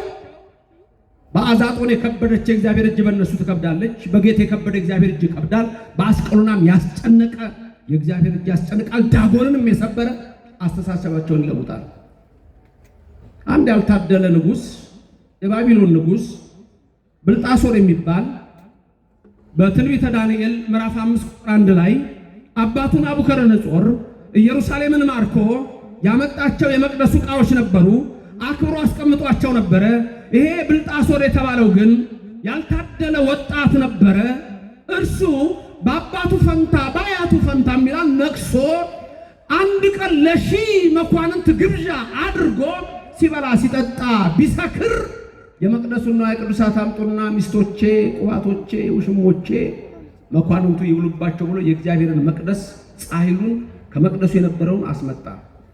በአዛጦን የከበደች የእግዚአብሔር እጅ በእነሱ ትከብዳለች፣ በጌት የከበደ እግዚአብሔር እጅ ይከብዳል፣ በአስቀሎናም ያስጨነቀ የእግዚአብሔር እጅ ያስጨንቃል፣ ዳጎንንም የሰበረ አስተሳሰባቸውን ይለውጣል። አንድ ያልታደለ ንጉሥ፣ የባቢሎን ንጉሥ ብልጣሶር የሚባል በትንቢተ ዳንኤል ምዕራፍ 5 ቁጥር 1 ላይ አባቱን ናቡከደነፆር ኢየሩሳሌምን ማርኮ ያመጣቸው የመቅደሱ ዕቃዎች ነበሩ፣ አክብሮ አስቀምጧቸው ነበረ። ይሄ ብልጣሶር የተባለው ግን ያልታደለ ወጣት ነበረ። እርሱ በአባቱ ፈንታ በአያቱ ፈንታ የሚላል ነቅሶ አንድ ቀን ለ1000 መኳንንት ግብዣ አድርጎ ሲበላ ሲጠጣ ቢሰክር የመቅደሱና የቅዱሳት አምጡና ሚስቶቼ፣ ቁባቶቼ፣ ውሽሞቼ መኳንንቱ ይውሉባቸው ብሎ የእግዚአብሔርን መቅደስ ጻሕሉን ከመቅደሱ የነበረውን አስመጣ።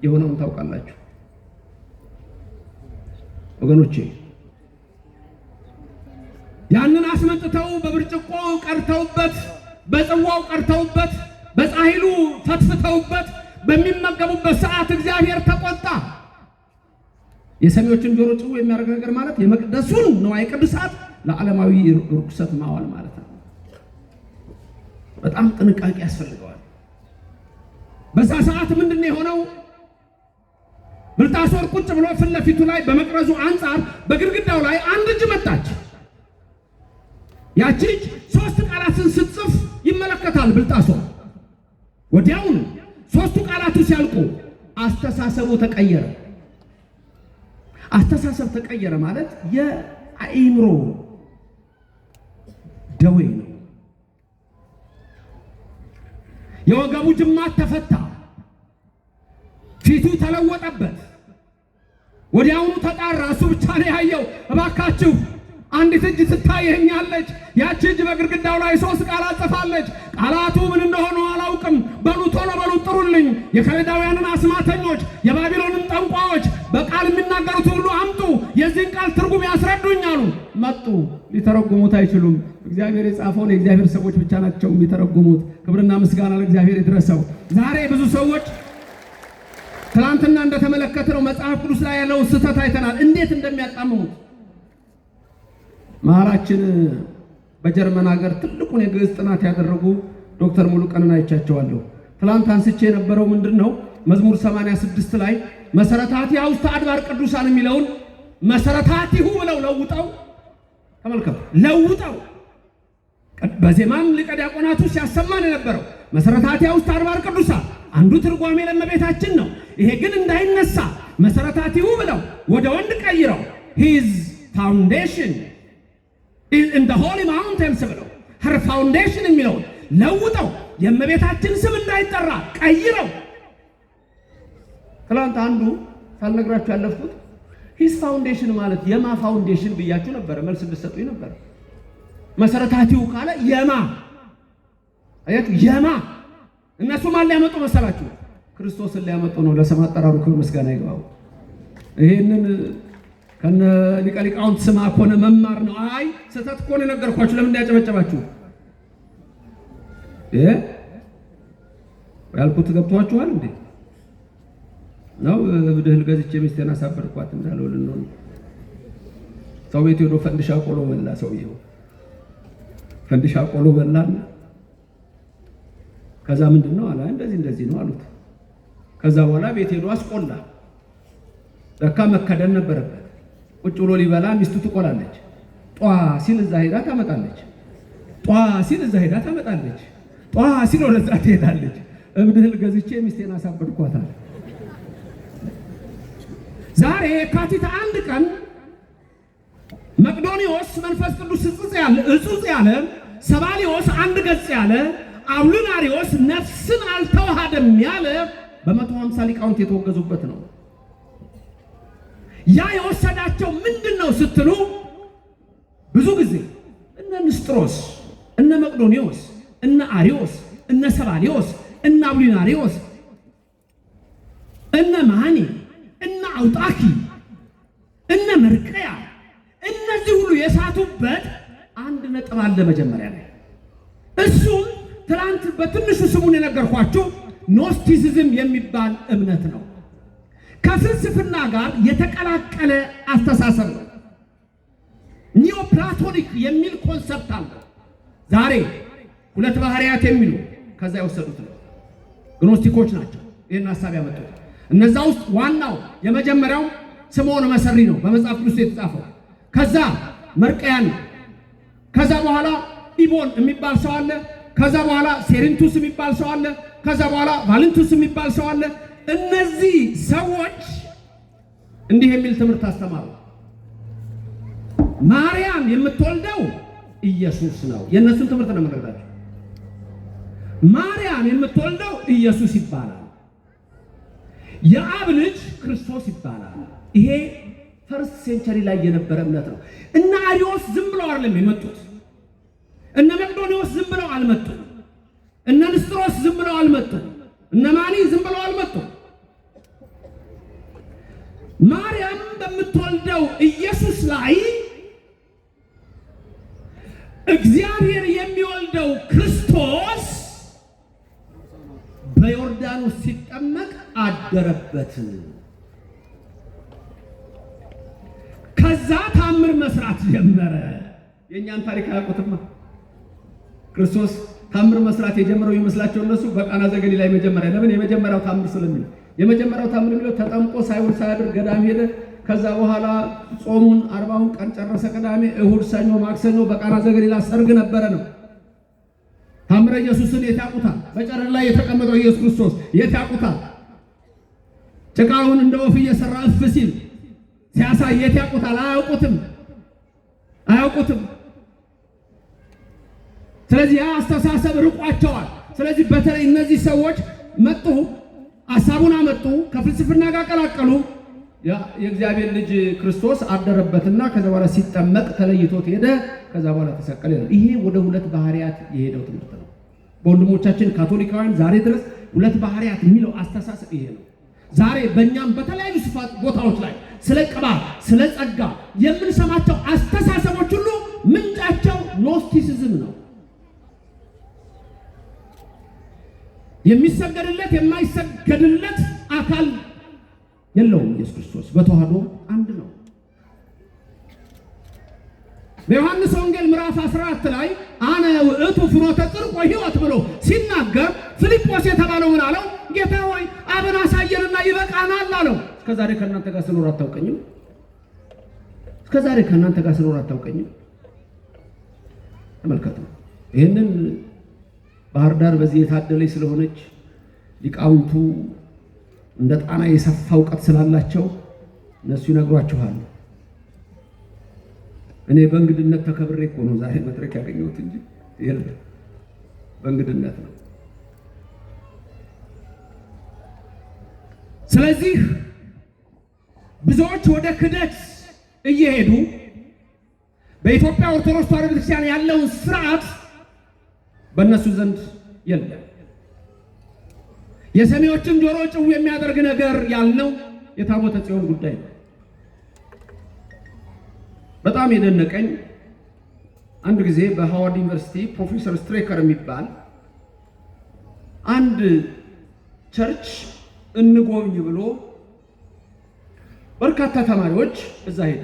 የሆነውን ታውቃላችሁ ወገኖቼ። ያንን አስመጥተው በብርጭቆ ቀርተውበት፣ በጽዋው ቀርተውበት፣ በጻሕሉ ፈትፍተውበት በሚመገቡበት ሰዓት እግዚአብሔር ተቆጣ። የሰሚዎችን ጆሮ ጭው የሚያደርግ ነገር ማለት የመቅደሱን ንዋየ ቅድሳት ለዓለማዊ ርኩሰት ማዋል ማለት ነው። በጣም ጥንቃቄ ያስፈልገዋል። በዛ ሰዓት ምንድነው የሆነው? ብልጣሶር ቁጭ ብሎ ፊት ለፊቱ ላይ በመቅረዙ አንጻር በግድግዳው ላይ አንድ እጅ መጣች። ያቺ እጅ 3 ቃላትን ስትጽፍ ይመለከታል ብልጣሶር። ወዲያውኑ 3ቱ ቃላቱ ሲያልቁ አስተሳሰቡ ተቀየረ። አስተሳሰብ ተቀየረ ማለት የአእምሮ ደዌ ነው። የወገቡ ጅማት ተፈታ፣ ፊቱ ተለወጠበት። ወዲያውኑ ተጣራ። እሱ ብቻ ነው ያየው። እባካችሁ አንዲት እጅ ትታየኛለች። ያቺ እጅ በግድግዳው ላይ 3 ቃላት ጽፋለች። ቃላቱ ምን እንደሆኑ አላውቅም። በሉ ቶሎ በሉ ጥሩልኝ። የከለዳውያንን አስማተኞች፣ የባቢሎንን ጠንቋዮች በቃል የሚናገሩት ሁሉ አምጡ፣ የዚህን ቃል ትርጉም ያስረዱኝ አሉ። መጡ። ሊተረጉሙት አይችሉም። እግዚአብሔር የጻፈውን የእግዚአብሔር ሰዎች ብቻ ናቸው የሚተረጉሙት። ክብርና ምስጋና ለእግዚአብሔር ይድረሰው። ዛሬ ብዙ ሰዎች ትናንትና እንደተመለከተው መጽሐፍ ቅዱስ ላይ ያለው ስህተት አይተናል፣ እንዴት እንደሚያጣምሙት። መሐራችን በጀርመን ሀገር ትልቁን የግዕዝ ጥናት ያደረጉ ዶክተር ሙሉቀንን አይቻቸዋለሁ። ትላንት አንስቼ የነበረው ምንድነው? መዝሙር 86 ላይ መሰረታቲሁ ውስተ አድባር ቅዱሳን የሚለውን መሰረታቲሁ ብለው ለውጠው፣ ተመልከቱ፣ ለውጠው በዜማም ሊቀ ዲያቆናቱ ሲያሰማን የነበረው መሰረታቲሁ ውስተ አድባር ቅዱሳን አንዱ ትርጓሜ ለእመቤታችን ነው። ይሄ ግን እንዳይነሳ መሰረታቲሁ ብለው ወደ ወንድ ቀይረው his foundation is in the holy mountains ብለው her foundation የሚለውን ለውጠው የእመቤታችን ስም እንዳይጠራ ቀይረው። ትላንት አንዱ ሳልነግራችሁ ያለፍኩት his foundation ማለት የማ ፋውንዴሽን ብያችሁ ነበር፣ መልስ እንድትሰጡኝ ነበር። መሰረታቲሁ ካለ የማ አያቱ የማ እነሱ ማን ሊያመጡ መሰላችሁ? ክርስቶስን ሊያመጡ ነው። ለስም አጠራሩ ክብር ምስጋና ይግባው። ይሄንን ከነ ሊቀ ሊቃውንት ስማ ኮነ መማር ነው። አይ ስህተት ኮነ ነገርኳችሁ። ለምን እንዳያጨበጨባችሁ ያልኩት ገብቷችኋል እንዴ? ነው ብድህል ገዝቼ ሚስቴን አሳበድኳት እንዳለው ልንሆን ሰው ቤት ሄዶ ፈንድሻ ቆሎ በላ። ሰውየው ፈንድሻ ቆሎ በላና ከዛ ምንድነው አለ፣ እንደዚህ ነው አሉት። ከዛ በኋላ ቤት ሄዶ አስቆላ። ለካ መከደን ነበረበት። ቁጭ ብሎ ሊበላ ሚስቱ ትቆላለች። ጧ ሲል እዛ ሄዳ ታመጣለች። ጧ ሲል እዛ ሄዳ ታመጣለች። ጧ ሲል ወደዛ ትሄዳለች። እብድህል ገዝቼ ሚስቴን አሳበድኳታል። ዛሬ የካቲት 1 ቀን መቅዶኒዎስ መንፈስ ቅዱስ እጹጽ ያለ፣ ሰባሊዎስ አንድ ገጽ ያለ፣ አውሊናሪዎስ ነፍስን አልተዋሃደም ያለ በ150 ሊቃውንት የተወገዙበት ነው። ያ የወሰዳቸው ምንድነው ስትሉ ብዙ ጊዜ እነ ንስጥሮስ፣ እነ መቅዶኒዎስ፣ እነ አሪዮስ፣ እነ ሰባሊዮስ፣ እነ አውሊናሪዎስ፣ እነ ማኒ፣ እነ አውጣኪ፣ እነ መርቀያ እነዚህ ሁሉ የሳቱበት አንድ ነጥብ አለ መጀመሪያ ላይ። እሱም ትናንት በትንሹ ስሙን የነገርኳችሁ ኖስቲሲዝም የሚባል እምነት ነው። ከፍልስፍና ጋር የተቀላቀለ አስተሳሰብ ነው። ኒዮ ፕላቶኒክ የሚል ኮንሰፕት አለ። ዛሬ ሁለት ባህሪያት የሚሉ ከዛ የወሰዱት ነው። ግኖስቲኮች ናቸው ይህን ሀሳብ ያመጡት። እነዛ ውስጥ ዋናው የመጀመሪያው ስምዖን መሰሪ ነው በመጽሐፍ ቅዱስ የተጻፈው። ከዛ መርቀያን፣ ከዛ በኋላ ኢቦን የሚባል ሰው አለ። ከዛ በኋላ ሴሪንቱስ የሚባል ሰው አለ። ከዛ በኋላ ቫለንቱስ የሚባል ሰው አለ። እነዚህ ሰዎች እንዲህ የሚል ትምህርት አስተማሩ። ማርያም የምትወልደው ኢየሱስ ነው። የእነሱን ትምህርት ነው የምነግራችሁ። ማርያም የምትወልደው ኢየሱስ ይባላል። የአብ ልጅ ክርስቶስ ይባላል። ይሄ ፈርስት ሴንቸሪ ላይ የነበረ እምነት ነው። እነ አሪዮስ ዝም ብለው አይደለም የመጡት። እነ መቅዶኒዎስ ዝም ብለው አልመጡም። እነ ንስጥሮስ ዝም ብለው አልመጡም። እነ ማኒ ዝም ብለው አልመጡም። ማርያም በምትወልደው ኢየሱስ ላይ እግዚአብሔር የሚወልደው ክርስቶስ በዮርዳኖስ ሲጠመቅ አደረበት። ከዛ ታምር መስራት ጀመረ። የእኛን ታሪክ አያውቁትማ። ክርስቶስ ታምር መስራት የጀመረው ይመስላቸው እነሱ በቃና ዘገሊላ ላይ መጀመሪያ። ለምን? የመጀመሪያው ታምር ስለሚል። የመጀመሪያው ታምር የሚለው ተጠምቆ ሳይውል ሳያድር ገዳም ሄደ። ከዛ በኋላ ጾሙን 40ውን ቀን ጨረሰ። ቅዳሜ፣ እሁድ፣ ሰኞ፣ ማክሰኞ በቃና ዘገሊላ ሰርግ ነበረ ነው። ታምረ ኢየሱስን የት ያውቁታል? በጨረር ላይ የተቀመጠው ኢየሱስ ክርስቶስ የት ያውቁታል? ጭቃውን እንደ ወፍ እየሰራ እፍ ሲል ሲያሳይ የት ያውቁታል? አያውቁትም። ስለዚህ ያ አስተሳሰብ ርቋቸዋል። ስለዚህ በተለይ እነዚህ ሰዎች መጡ፣ ሐሳቡን አመጡ፣ ከፍልስፍና ጋር ቀላቀሉ። የእግዚአብሔር ልጅ ክርስቶስ አደረበትና ከዛ በኋላ ሲጠመቅ ተለይቶት ሄደ። ከዛ በኋላ ተሰቀለ። ይሄ ወደ ሁለት ባህሪያት የሄደው ትምህርት ነው። በወንድሞቻችን ካቶሊካውያን ዛሬ ድረስ ሁለት ባህሪያት የሚለው አስተሳሰብ ይሄ ነው። ዛሬ በእኛም በተለያዩ ስፋት ቦታዎች ላይ ስለ ቅባት፣ ስለ ጸጋ የምንሰማቸው አስተሳሰቦች ሁሉ ምንጫቸው ኖስቲሲዝም ነው። የሚሰገድለት የማይሰገድለት አካል የለውም። ኢየሱስ ክርስቶስ በተዋህዶ አንድ ነው። በዮሐንስ ወንጌል ምዕራፍ 14 ላይ አነ ውእቱ ፍኖተ ጽድቅ ወሕይወት ብሎ ሲናገር ፊልጶስ የተባለው ምን አለው? ጌታ ሆይ አብን አሳየንና ይበቃናል አለው። እስከዛሬ ከእናንተ ጋር ስኖር አታውቀኝም? እስከዛሬ ከእናንተ ጋር ስኖር አታውቀኝም? ተመልከቱ። ይህንን ባህር ዳር በዚህ የታደለች ስለሆነች ሊቃውንቱ እንደ ጣና የሰፋ እውቀት ስላላቸው እነሱ ይነግሯችኋል። እኔ በእንግድነት ተከብሬ እኮ ነው ዛሬ መድረክ ያገኘሁት እንጂ የለም፣ በእንግድነት ነው። ስለዚህ ብዙዎች ወደ ክደት እየሄዱ በኢትዮጵያ ኦርቶዶክስ ተዋሕዶ ቤተክርስቲያን ያለውን ስርዓት በእነሱ ዘንድ የለም። የሰሚዎችን ጆሮ ጭው የሚያደርግ ነገር ያልነው የታቦተ ጽዮን ጉዳይ ነው። በጣም የደነቀኝ አንድ ጊዜ በሃዋርድ ዩኒቨርሲቲ ፕሮፌሰር ስትሬከር የሚባል አንድ ቸርች እንጎብኝ ብሎ በርካታ ተማሪዎች እዛ ሄደ።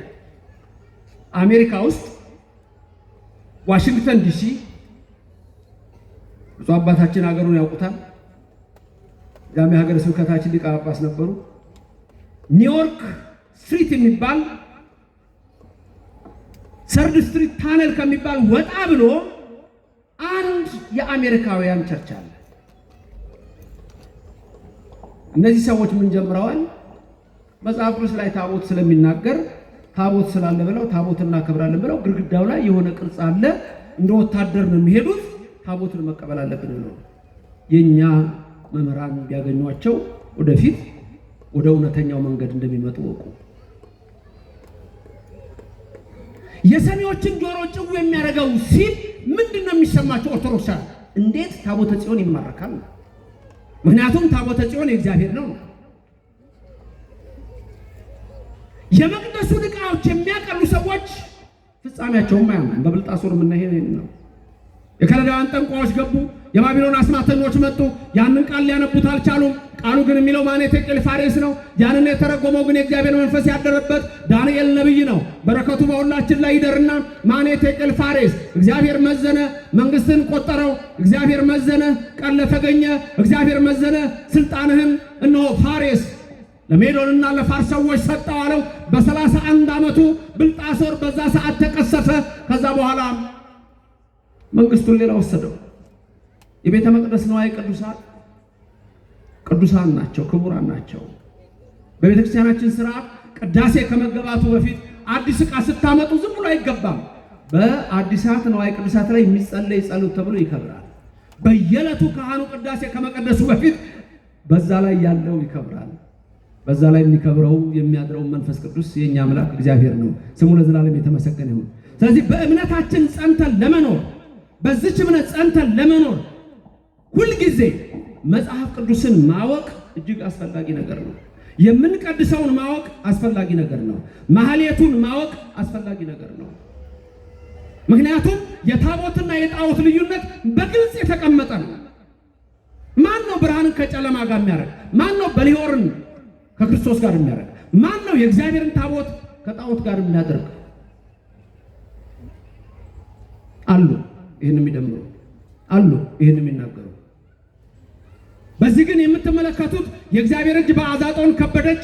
አሜሪካ ውስጥ ዋሽንግተን ዲሲ ብዙ አባታችን ሀገሩን ያውቁታል። ዛሜ ሀገረ ስብከታችን ሊቀ ጳጳስ ነበሩ። ኒውዮርክ ስትሪት የሚባል ሰርድ ስትሪት ታነል ከሚባል ወጣ ብሎ አንድ የአሜሪካውያን ቸርች አለ። እነዚህ ሰዎች ምን ጀምረዋል? መጽሐፍ ቅዱስ ላይ ታቦት ስለሚናገር ታቦት ስላለ ብለው ታቦትን እናከብራለን ብለው ግድግዳው ላይ የሆነ ቅርጽ አለ፣ እንደ ወታደር ነው የሚሄዱት። ታቦትን መቀበል አለብን ነው። የኛ መምህራን ቢያገኟቸው ወደፊት ወደ እውነተኛው መንገድ እንደሚመጡ ወቁ። የሰሚዎችን ጆሮ ጭው የሚያደርገው ሲል ምንድነው የሚሰማቸው? ኦርቶዶክሳን እንዴት ታቦተ ጽዮን ይማረካል? ምክንያቱም ታቦተ ጽዮን የእግዚአብሔር ነው። የመቅደሱን ዕቃዎች የሚያቀሉ ሰዎች ፍጻሜያቸውም አያምንም። በብልጣሶር የምናየው ነው። የከለዳውያን ጠንቋዮች ገቡ፣ የባቢሎን አስማተኞች መጡ። ያንን ቃል ሊያነቡት አልቻሉም። ቃሉ ግን የሚለው ማኔቴ ቄልፋሬስ ነው። ያንን የተረጎመው ግን የእግዚአብሔር መንፈስ ያደረበት ዳንኤል ነብይ ነው። በረከቱ በሁላችን ላይ ይደርና ማኔቴ ቄልፋሬስ እግዚአብሔር መዘነ፣ መንግስትን ቆጠረው። እግዚአብሔር መዘነ፣ ቀን ለተገኘ እግዚአብሔር መዘነ፣ ስልጣንህን እነሆ ፋሬስ ለሜዶንና ለፋርስ ሰዎች ሰጠው አለው። በ31 ዓመቱ ብልጣሶር በዛ ሰዓት ተቀሰፈ። ከዛ በኋላ መንግስቱን ሌላ ወሰደው። የቤተ መቅደስ ነዋይ ቅዱሳን ናቸው፣ ክቡራን ናቸው። በቤተ ክርስቲያናችን ስርዓት ቅዳሴ ከመገባቱ በፊት አዲስ ዕቃ ስታመጡ ዝም ብሎ አይገባም። በአዲሳት ነዋይ ቅዱሳት ላይ የሚጸለይ ጸሎት ተብሎ ይከብራል። በየዕለቱ ካህኑ ቅዳሴ ከመቀደሱ በፊት በዛ ላይ ያለው ይከብራል። በዛ ላይ የሚከብረው የሚያድረው መንፈስ ቅዱስ የኛ አምላክ እግዚአብሔር ነው። ስሙ ለዘላለም የተመሰገነ ይሁን። ስለዚህ በእምነታችን ጸንተን ለመኖር በዚህች እምነት ጸንተን ለመኖር ሁልጊዜ መጽሐፍ ቅዱስን ማወቅ እጅግ አስፈላጊ ነገር ነው። የምንቀድሰውን ማወቅ አስፈላጊ ነገር ነው። ማህሌቱን ማወቅ አስፈላጊ ነገር ነው። ምክንያቱም የታቦትና የጣዖት ልዩነት በግልጽ የተቀመጠ ነው። ማን ነው ብርሃንን ከጨለማ ጋር የሚያደርግ? ማን ነው በሊሆርን ከክርስቶስ ጋር የሚያደርግ? ማን ነው የእግዚአብሔርን ታቦት ከጣዖት ጋር የሚያደርግ? አሉ ይህን የሚደምሩ አሉ ይህን የሚናገሩ። በዚህ ግን የምትመለከቱት የእግዚአብሔር እጅ በአዛጦን ከበደች፣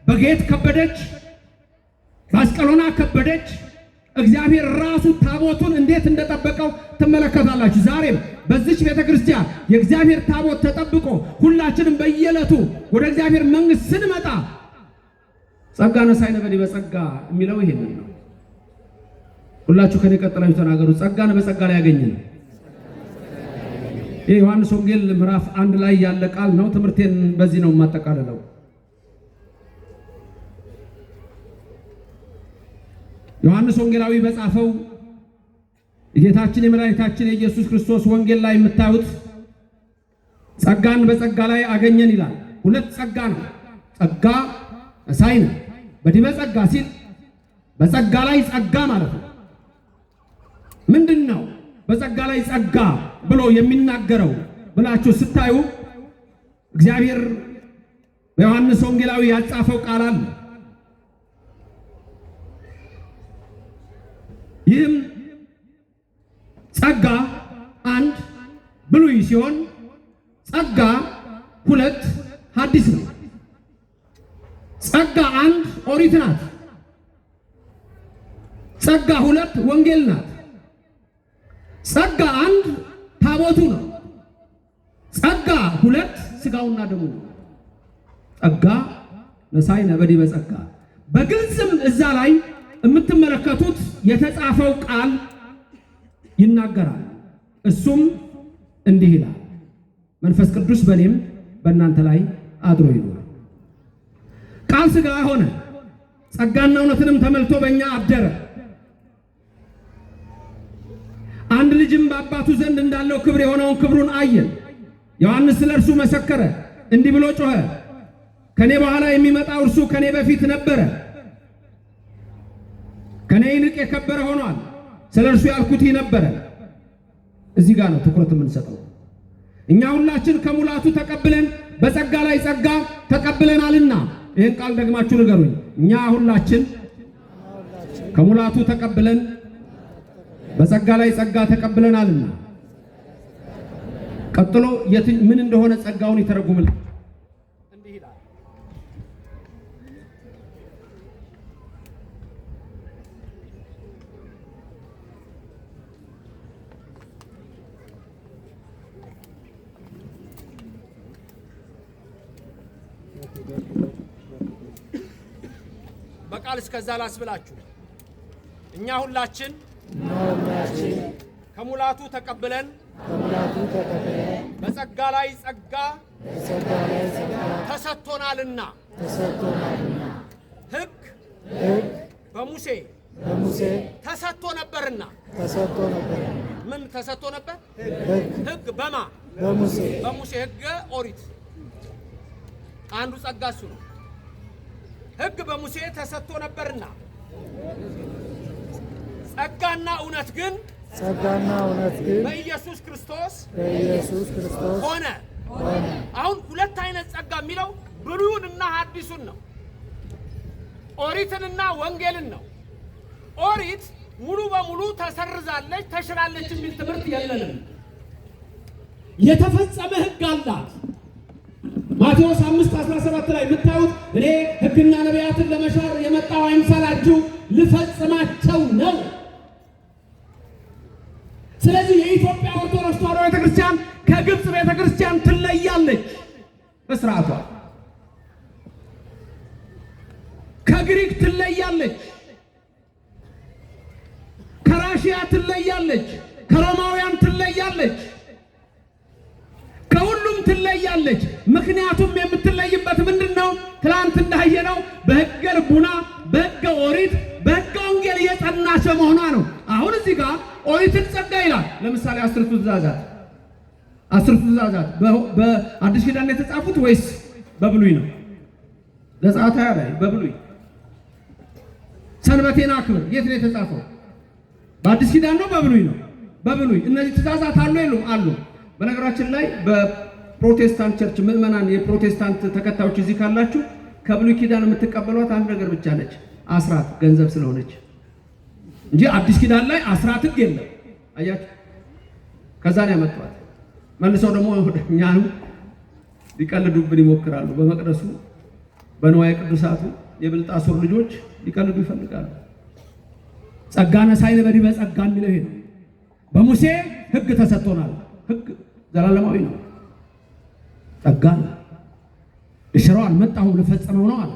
በጌት ከበደች፣ በአስቀሎና ከበደች። እግዚአብሔር ራሱ ታቦቱን እንዴት እንደጠበቀው ትመለከታላችሁ። ዛሬም በዚች ቤተክርስቲያን የእግዚአብሔር ታቦት ተጠብቆ ሁላችንም በየዕለቱ ወደ እግዚአብሔር መንግስት ስንመጣ ጸጋ ነሳይነ በዲበ ጸጋ የሚለው ይሄንን ነው። ሁላችሁ ከኔ ቀጥላችሁ ተናገሩ። ጸጋን በጸጋ ላይ ያገኘን። ይህ ዮሐንስ ወንጌል ምዕራፍ 1 ላይ ያለ ቃል ነው። ትምህርቴን በዚህ ነው የማጠቃልለው። ዮሐንስ ወንጌላዊ በጻፈው የጌታችን የመድኃኒታችን የኢየሱስ ክርስቶስ ወንጌል ላይ የምታዩት ጸጋን በጸጋ ላይ አገኘን ይላል። ሁለት ጸጋ ነው። ጸጋ ነሳይነ በዲበ ጸጋ ሲል በጸጋ ላይ ጸጋ ማለት ነው። ምንድን ነው በጸጋ ላይ ጸጋ ብሎ የሚናገረው ብላችሁ ስታዩ እግዚአብሔር በዮሐንስ ወንጌላዊ ያጻፈው ቃል አለ። ይህም ጸጋ አንድ ብሉይ ሲሆን ጸጋ ሁለት ሐዲስ ነው። ጸጋ አንድ ኦሪት ናት። ጸጋ ሁለት ወንጌል ናት። ጸጋ አንድ ታቦቱ ነው። ጸጋ ሁለት ስጋውና ደሙ ነው። ጸጋ ነሳይነ በዲበ ጸጋ። በግልጽም እዛ ላይ የምትመለከቱት የተጻፈው ቃል ይናገራል። እሱም እንዲህ ይላል፣ መንፈስ ቅዱስ በእኔም በእናንተ ላይ አድሮ ይኖር። ቃል ሥጋ ሆነ፣ ጸጋና እውነትንም ተመልቶ በእኛ አደረ። አንድ ልጅም በአባቱ ዘንድ እንዳለው ክብር የሆነውን ክብሩን አየን። ዮሐንስ ስለ እርሱ መሰከረ፣ እንዲህ ብሎ ጮኸ፣ ከኔ በኋላ የሚመጣው እርሱ ከኔ በፊት ነበረ፣ ከኔ ይልቅ የከበረ ሆኗል። ስለ እርሱ ያልኩት ነበረ። እዚህ ጋር ነው ትኩረት የምንሰጠው። እኛ ሁላችን ከሙላቱ ተቀብለን በጸጋ ላይ ጸጋ ተቀብለናልና። ይህን ቃል ደግማችሁ ንገሩኝ። እኛ ሁላችን ከሙላቱ ተቀብለን በጸጋ ላይ ጸጋ ተቀብለናልና። ቀጥሎ ምን እንደሆነ ጸጋውን ይተረጉምልን። እንዲህ ይላል፣ በቃል እስከዛ ላስብላችሁ። እኛ ሁላችን ከሙላቱ ተቀብለን በጸጋ ላይ ጸጋ ተሰጥቶናልና ሕግ በሙሴ ተሰጥቶ ነበርና ምን ተሰጥቶ ነበር? ሕግ በማ በሙሴ ሕግ ኦሪት አንዱ ጸጋ እሱ ነው። ሕግ በሙሴ ተሰጥቶ ነበርና ጸጋና እውነት ግን በኢየሱስ ክርስቶስ ሆነ። አሁን ሁለት አይነት ጸጋ የሚለው ብሉይንና ሐዲሱን ነው። ኦሪትንና ወንጌልን ነው። ኦሪት ሙሉ በሙሉ ተሰርዛለች፣ ተሽራለች የሚል ትምህርት የለንም። የተፈጸመ ሕግ አላት። ማቴዎስ 5:17 ላይ የምታዩት እኔ ሕግና ነቢያትን ለመሻር የመጣው አይምሰላችሁ ልፈጽማቸው ነው። ስለዚህ የኢትዮጵያ ኦርቶዶክስ ተዋሕዶ ቤተክርስቲያን ከግብጽ ቤተክርስቲያን ትለያለች በስርዓቷ። ከግሪክ ትለያለች፣ ከራሽያ ትለያለች፣ ከሮማውያን ትለያለች፣ ከሁሉም ትለያለች። ምክንያቱም የምትለይበት ምንድነው? ትላንት እንዳየነው በሕገ ልቡና፣ በሕገ ኦሪት፣ በሕገ ወንጌል የጸናች መሆኗ ነው። አሁን እዚህ ጋር ኦሪትን ጸጋ ይላል። ለምሳሌ 10ቱ ትእዛዛት በአዲስ ኪዳን የተጻፉት ወይስ በብሉይ ነው? ዘጸአት ላይ በብሉይ። ሰንበቴን አክብር የት ነው የተጻፈው? በአዲስ ኪዳን ነው በብሉይ ነው? በብሉይ። እነዚህ ትእዛዛት አሉ የሉም? አሉ። በነገራችን ላይ በፕሮቴስታንት ቸርች ምዕመናን፣ የፕሮቴስታንት ተከታዮች እዚህ ካላችሁ ከብሉይ ኪዳን የምትቀበሏት አንድ ነገር ብቻ ነች፣ አስራት ገንዘብ ስለሆነች እንጂ አዲስ ኪዳን ላይ አስራት ሕግ የለም። አያችሁ፣ ከዛ ነው ያመጣዋት። መልሰው ደግሞ እኛኑ ሊቀልዱብን ይሞክራሉ። በመቅደሱ በንዋየ ቅዱሳቱ የብልጣሶር ልጆች ሊቀልዱ ይፈልጋሉ። ጸጋ ነሣኢነ በዲበ ጸጋ የሚለው ይሄ ነው። በሙሴ ሕግ ተሰጥቶናል። ሕግ ዘላለማዊ ነው፣ ጸጋ ነው። ልሽረው አልመጣሁም ልፈጽመው ነው አለ።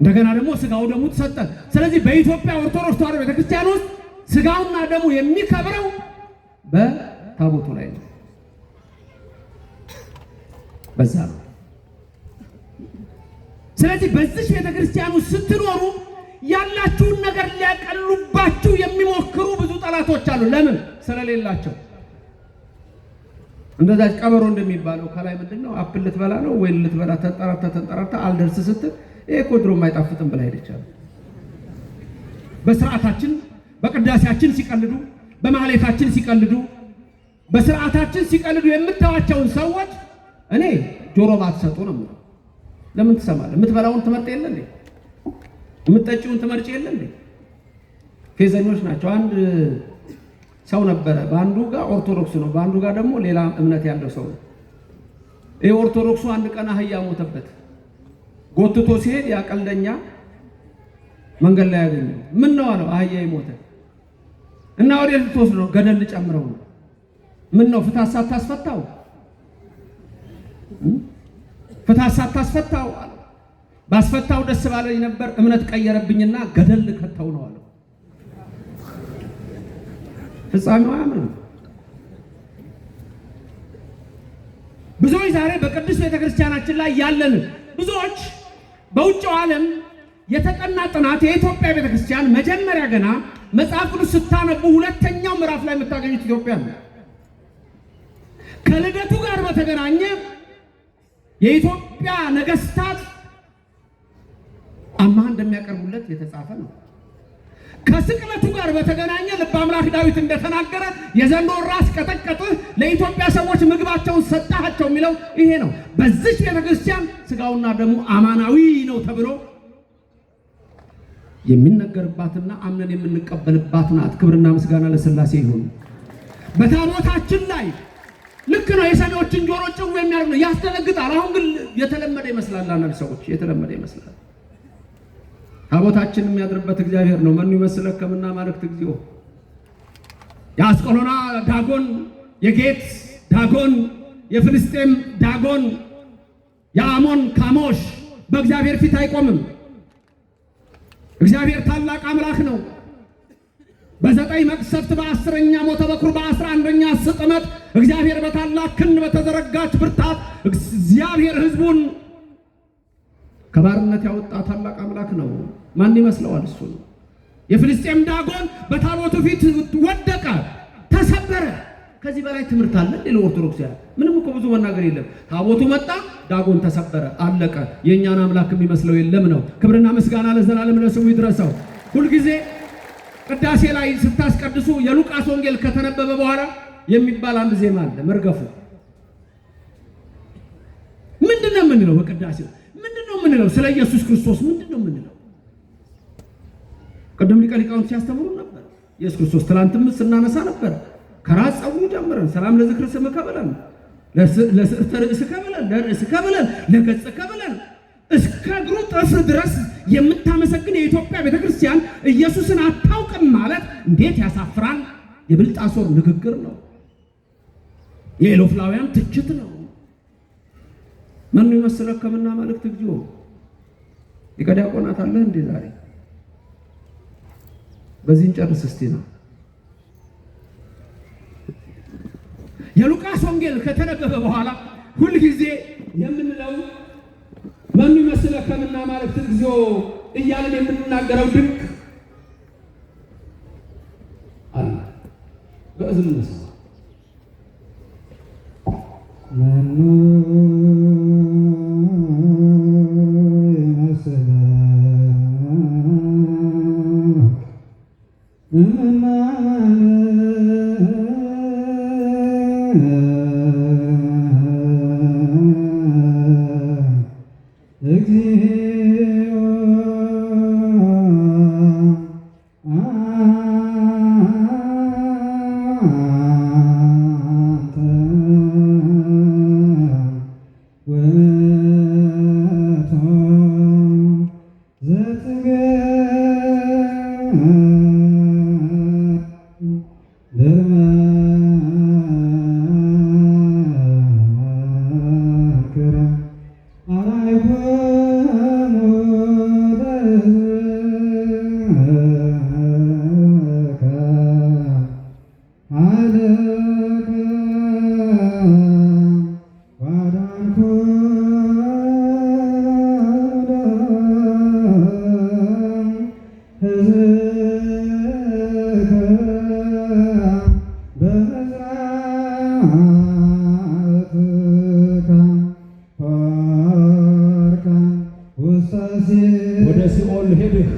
እንደገና ደግሞ ስጋው ደሙ ተሰጠን። ስለዚህ በኢትዮጵያ ኦርቶዶክስ ተዋሕዶ ቤተክርስቲያን ውስጥ ስጋውና ደሙ የሚከብረው በታቦቱ ላይ ነው። በዛ ነው። ስለዚህ በዚህ ቤተክርስቲያን ውስጥ ስትኖሩ ያላችሁን ነገር ሊያቀሉባችሁ የሚሞክሩ ብዙ ጠላቶች አሉ። ለምን? ስለሌላቸው። እንደዛ ቀበሮ እንደሚባለው ከላይ ምንድነው አፕል ልትበላ ነው ወይ ልትበላ ተንጠራርታ አልደርስ ስትል ይሄ እኮ ድሮም አይጣፍጥም ብላ ሄደች አለ። በስርዓታችን በቅዳሴያችን ሲቀልዱ፣ በማህሌታችን ሲቀልዱ፣ በስርዓታችን ሲቀልዱ የምታዋቸውን ሰዎች እኔ ጆሮ ባትሰጡ ነው የምለው። ለምን ትሰማለህ? የምትበላውን ትመርጥ የለ እንዴ? የምትጠጪውን ትመርጭ የለ እንዴ? ፌዘኞች ናቸው። አንድ ሰው ነበረ፣ በአንዱ ጋር ኦርቶዶክስ ነው፣ በአንዱ ጋር ደግሞ ሌላ እምነት ያለው ሰው ነው። ይሄ ኦርቶዶክሱ አንድ ቀን አህያ ሞተበት። ጎትቶ ሲሄድ ያ ቀልደኛ መንገድ ላይ ያገኘው። ምን ነው አለው፣ አህያ ሞተ እና ወዴት ልትወስድ ነው? ገደል ልጨምረው ነው። ምን ነው ፍትሐት ሳታስፈታው? ፍትሐት ሳታስፈታው አለው። ባስፈታው ደስ ባለኝ ነበር፣ እምነት ቀየረብኝና ገደል ልከተው ነው አለው። ፍጻሜው አያምርም። ብዙዎች ዛሬ በቅዱስ ቤተክርስቲያናችን ላይ ያለን ብዙዎች በውጭው ዓለም የተጠና ጥናት የኢትዮጵያ ቤተክርስቲያን መጀመሪያ ገና መጽሐፍ ቅዱስ ስታነቡ ሁለተኛው ምዕራፍ ላይ የምታገኙት ኢትዮጵያ ነው። ከልደቱ ጋር በተገናኘ የኢትዮጵያ ነገስታት አማህ እንደሚያቀርቡለት የተጻፈ ነው። ከስቅለቱ ጋር በተገናኘ ልበ አምላክ ዳዊት እንደተናገረ የዘንዶውን ራስ ቀጠቀጥህ፣ ለኢትዮጵያ ሰዎች ምግባቸውን ሰጣቸው የሚለው ይሄ ነው። በዚህ ቤተክርስቲያን ስጋውና ደሙ አማናዊ ነው ተብሎ የሚነገርባትና አምነን የምንቀበልባት ናት። ክብርና ምስጋና ለሥላሴ ይሁን። በታቦታችን ላይ ልክ ነው። የሰሚዎችን ጆሮ ጭው የሚያደርግ ነው፣ ያስደነግጣል። አሁን ግን የተለመደ ይመስላል። አንዳንድ ሰዎች የተለመደ ይመስላል። ታቦታችን የሚያድርበት እግዚአብሔር ነው። መኑ ይመስለከ እምነ አማልክት እግዚኦ። የአስቀሎና ዳጎን፣ የጌት ዳጎን፣ የፍልስጤም ዳጎን፣ የአሞን ካሞሽ በእግዚአብሔር ፊት አይቆምም። እግዚአብሔር ታላቅ አምላክ ነው። በዘጠኝ መቅሰፍት በ10ኛ ሞተ በኩር በ11ኛ ስጥመት እግዚአብሔር በታላቅ ክንድ በተዘረጋች ብርታት እግዚአብሔር ሕዝቡን ከባርነት ያወጣ ታላቅ አምላክ ነው። ማን ይመስለዋል? እሱ ነው። የፍልስጤም ዳጎን በታቦቱ ፊት ወደቀ፣ ተሰበረ። ከዚህ በላይ ትምህርት አለ? ለኦርቶዶክሳውያን ምንም እኮ ብዙ መናገር የለም። ታቦቱ መጣ፣ ዳጎን ተሰበረ፣ አለቀ። የእኛን አምላክ የሚመስለው የለም ነው። ክብርና ምስጋና ለዘላለም ለስሙ ይድረሰው። ሁልጊዜ ቅዳሴ ላይ ስታስቀድሱ የሉቃስ ወንጌል ከተነበበ በኋላ የሚባል አንድ ዜማ አለ። መርገፉ ምንድነው የምንለው? በቅዳሴው ምንድነው የምንለው? ስለ ኢየሱስ ክርስቶስ ምንድነው የምንለው? ቅድም ሊቀ ሊቃውንት ሲያስተምሩ ነበር። ኢየሱስ ክርስቶስ ትላንትም ስናነሳ ነበር። ከራስ ጸጉሩ ጀምረን ሰላም ለዝክር ስምከ ብለን ለስዕርተ ርእስከ ብለን ለርእስከ ብለን ለገጽከ ብለን እስከ እግሩ ጥፍር ድረስ የምታመሰግን የኢትዮጵያ ቤተክርስቲያን ኢየሱስን አታውቅም ማለት እንዴት ያሳፍራል! የብልጣሶር ንግግር ነው። የኤሎፍላውያን ትችት ነው። ማን ይመስለክ ከምና መልእክት እግዚኦ ሊቀ ዲያቆናት አለ እንዴ ዛሬ? በዚህ እንጨርስ እስቲ ነው። የሉቃስ ወንጌል ከተነበበ በኋላ ሁልጊዜ የምንለው ማን ይመስለክ ከምና መልእክት እግዚኦ እያለን የምንናገረው ድንቅ አለ። በእዝን መስማ ወደ ሲኦል ሄድህ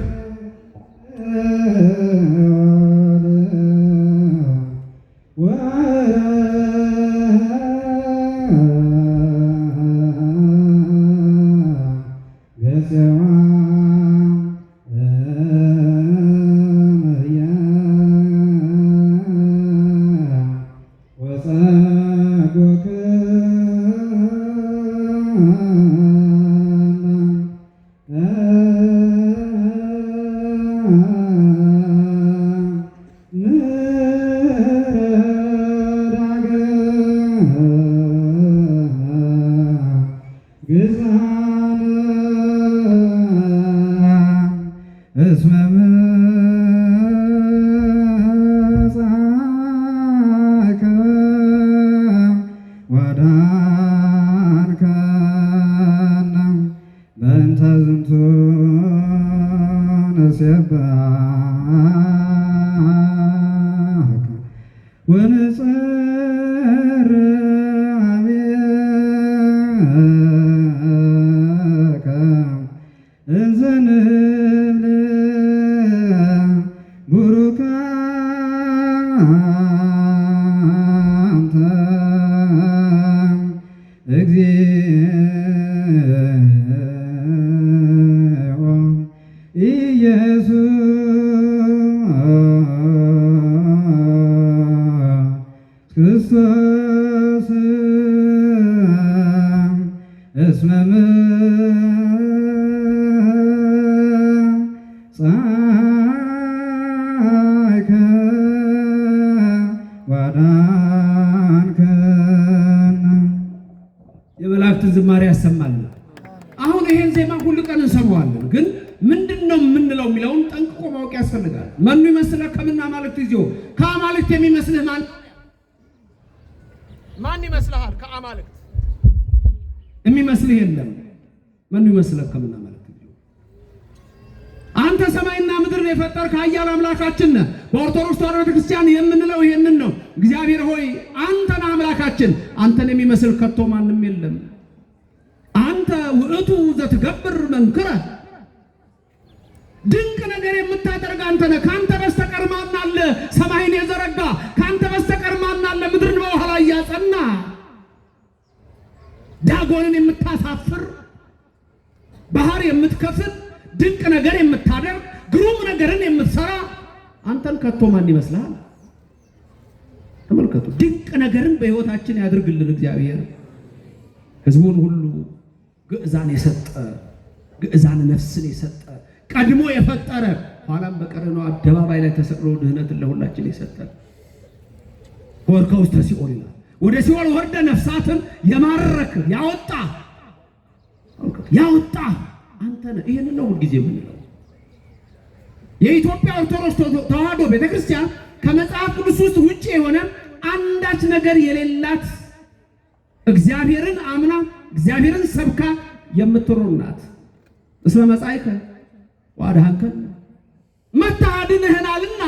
የመላእክትን ዝማሬ ያሰማል። አሁን ይሄን ዜማ ሁሉ ቀን እንሰማዋለን፣ ግን ምንድነው የምንለው የሚለውን ማወቅ ያስፈልጋል። መኑ ይመስልህ ከምን አማልክት ይዞ ከአማልክት የሚመስልህ ማን ይመስልሃል? ከአማልክት የሚመስልህ የለም። መኑ ይመስልህ ከምን አማልክት ይዞ አንተ ሰማይና ምድርን የፈጠርክ ኃያል አምላካችን ነህ። በኦርቶዶክስ ተዋሕዶ ቤተክርስቲያን የምንለው ይሄንን ነው። እግዚአብሔር ሆይ አንተን አምላካችን፣ አንተን የሚመስል ከቶ ማንም የለም። አንተ ውእቱ ዘትገብር መንክረ፣ ድንቅ ነገር የምታደርግ አንተ ነህ። ካንተ በስተቀር ማን አለ? ሰማይን የዘረጋ ካንተ በስተቀር ማን አለ? ምድርን በውኃ ላይ ያጸና፣ ዳጎንን የምታሳፍር፣ ባህር የምትከፍል፣ ድንቅ ነገር የምታደርግ፣ ግሩም ነገርን የምትሰራ አንተን ከቶ ማን ይመስልሃል? ተመልከቱ። ድንቅ ነገርን በሕይወታችን ያድርግልን እግዚአብሔር። ሕዝቡን ሁሉ ግዕዛን የሰጠ፣ ግዕዛን ነፍስን የሰጠ፣ ቀድሞ የፈጠረ፣ ኋላም በቀራንዮ አደባባይ ላይ ተሰቅሎ ድህነትን ለሁላችን የሰጠ፣ ወርከ ውስተ ሲኦል ይላል። ወደ ሲኦል ወርደ ነፍሳትን የማረክ ያወጣ አንተ ነህ። ይሄንን ነው ሁልጊዜ የምንለው። የኢትዮጵያ ኦርቶዶክስ ተዋሕዶ ቤተክርስቲያን ከመጽሐፍ ቅዱስ ውስጥ ውጪ የሆነ አንዳች ነገር የሌላት፣ እግዚአብሔርን አምና እግዚአብሔርን ሰብካ የምትኖር ናት። እስመ መጻእከ ወአድኀንከነ መታድንህናልና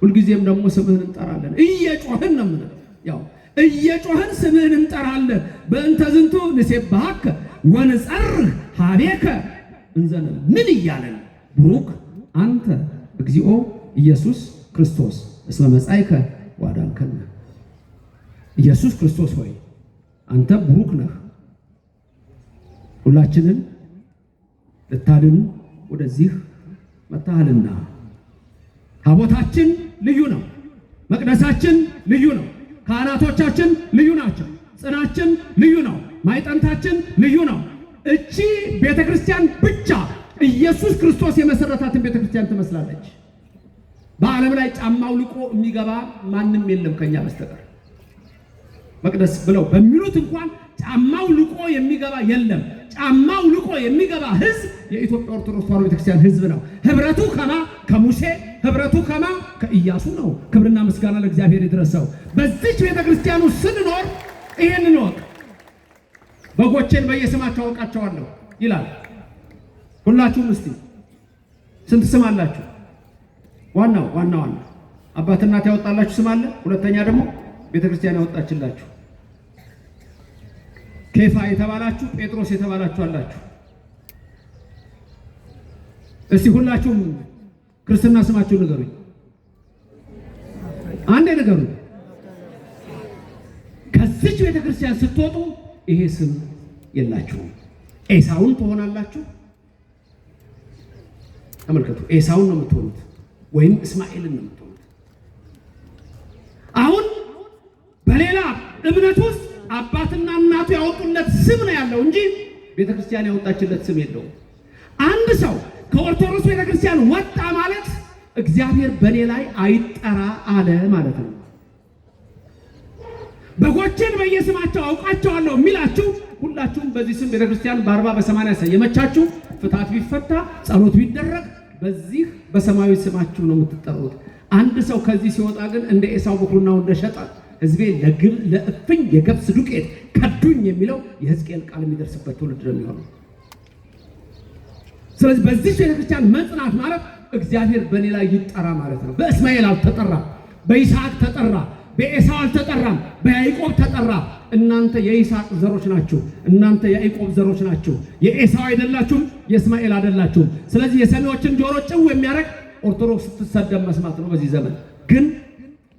ሁልጊዜም ደግሞ ስምህን እንጠራለን። እየጮህን ነው የምንለው። ያው እየጮህን ስምህን እንጠራለን። በእንተ ዝንቱ ንሴብሐከ ወንጸርህ ኀቤከ እንዘነ ምን እያለን ብሩክ አንተ እግዚኦ ኢየሱስ ክርስቶስ እስመ መጻእከ ወአድኀንከነ። ኢየሱስ ክርስቶስ ሆይ አንተ ብሩክ ነህ፣ ሁላችንን ልታድን ወደዚህ መጣሃልና። ታቦታችን ልዩ ነው፣ መቅደሳችን ልዩ ነው፣ ካህናቶቻችን ልዩ ናቸው፣ ጽናችን ልዩ ነው፣ ማይጠንታችን ልዩ ነው። እቺ ቤተክርስቲያን ብቻ ኢየሱስ ክርስቶስ የመሰረታትን ቤተክርስቲያን ትመስላለች። በዓለም ላይ ጫማው ልቆ የሚገባ ማንም የለም ከኛ በስተቀር። መቅደስ ብለው በሚሉት እንኳን ጫማው ልቆ የሚገባ የለም። ጫማው ልቆ የሚገባ ህዝብ የኢትዮጵያ ኦርቶዶክስ ተዋሕዶ ቤተክርስቲያን ህዝብ ነው። ህብረቱ ከማ ከሙሴ፣ ህብረቱ ከማ ከኢያሱ ነው። ክብርና ምስጋና ለእግዚአብሔር ይድረሰው። በዚች ቤተክርስቲያኑ ስንኖር ይሄንን ወቅ በጎቼን በየስማቸው አውቃቸዋለሁ ይላል። ሁላችሁም እስቲ ስንት ስም አላችሁ? ዋና አባት እናት ያወጣላችሁ ስም አለ። ሁለተኛ ደግሞ ቤተክርስቲያን ያወጣችላችሁ። ኬፋ የተባላችሁ፣ ጴጥሮስ የተባላችሁ አላችሁ። እስቲ ሁላችሁም ክርስትና ስማችሁ ንገሩኝ። አንዴ ንገሩኝ። ከዚች ቤተክርስቲያን ስትወጡ ይሄ ስም የላችሁም። ኤሳውን ትሆናላችሁ። ተመልከቱ፣ ኤሳውን ነው የምትሆኑት ወይም እስማኤልን ነው የምትሆኑት። አሁን በሌላ እምነት ውስጥ አባትና እናቱ ያወጡለት ስም ነው ያለው እንጂ ቤተክርስቲያን ያወጣችለት ስም የለውም። አንድ ሰው ከኦርቶዶክስ ቤተክርስቲያን ወጣ ማለት እግዚአብሔር በኔ ላይ አይጠራ አለ ማለት ነው። በጎቼን በየስማቸው አውቃቸዋለሁ የሚላችሁ ሁላችሁም በዚህ ስም ቤተክርስቲያን በ40 በ80 ሰየመቻችሁ። ፍታት ቢፈታ ጸሎት ቢደረግ በዚህ በሰማያዊ ስማችሁ ነው የምትጠሩት። አንድ ሰው ከዚህ ሲወጣ ግን እንደ ኤሳው በኩርናው እንደሸጠ ሕዝቤ ለእፍኝ የገብስ ዱቄት ከዱኝ የሚለው የሕዝቅኤል ቃል የሚደርስበት ትውልድ ነው የሚሆነው። ስለዚህ በዚህ ቤተክርስቲያን መጽናት ማለት እግዚአብሔር በእኔ ላይ ይጠራ ማለት ነው። በእስማኤል አልተጠራ፣ በይስሐቅ ተጠራ፣ በኤሳው አልተጠራም፣ በያዕቆብ ተጠራ። እናንተ የይስሐቅ ዘሮች ናችሁ፣ እናንተ የያዕቆብ ዘሮች ናችሁ። የኤሳው አይደላችሁም፣ የእስማኤል አይደላችሁም። ስለዚህ የሰሚዎችን ጆሮ ጭው የሚያደርግ ኦርቶዶክስ ስትሰደብ መስማት ነው በዚህ ዘመን። ግን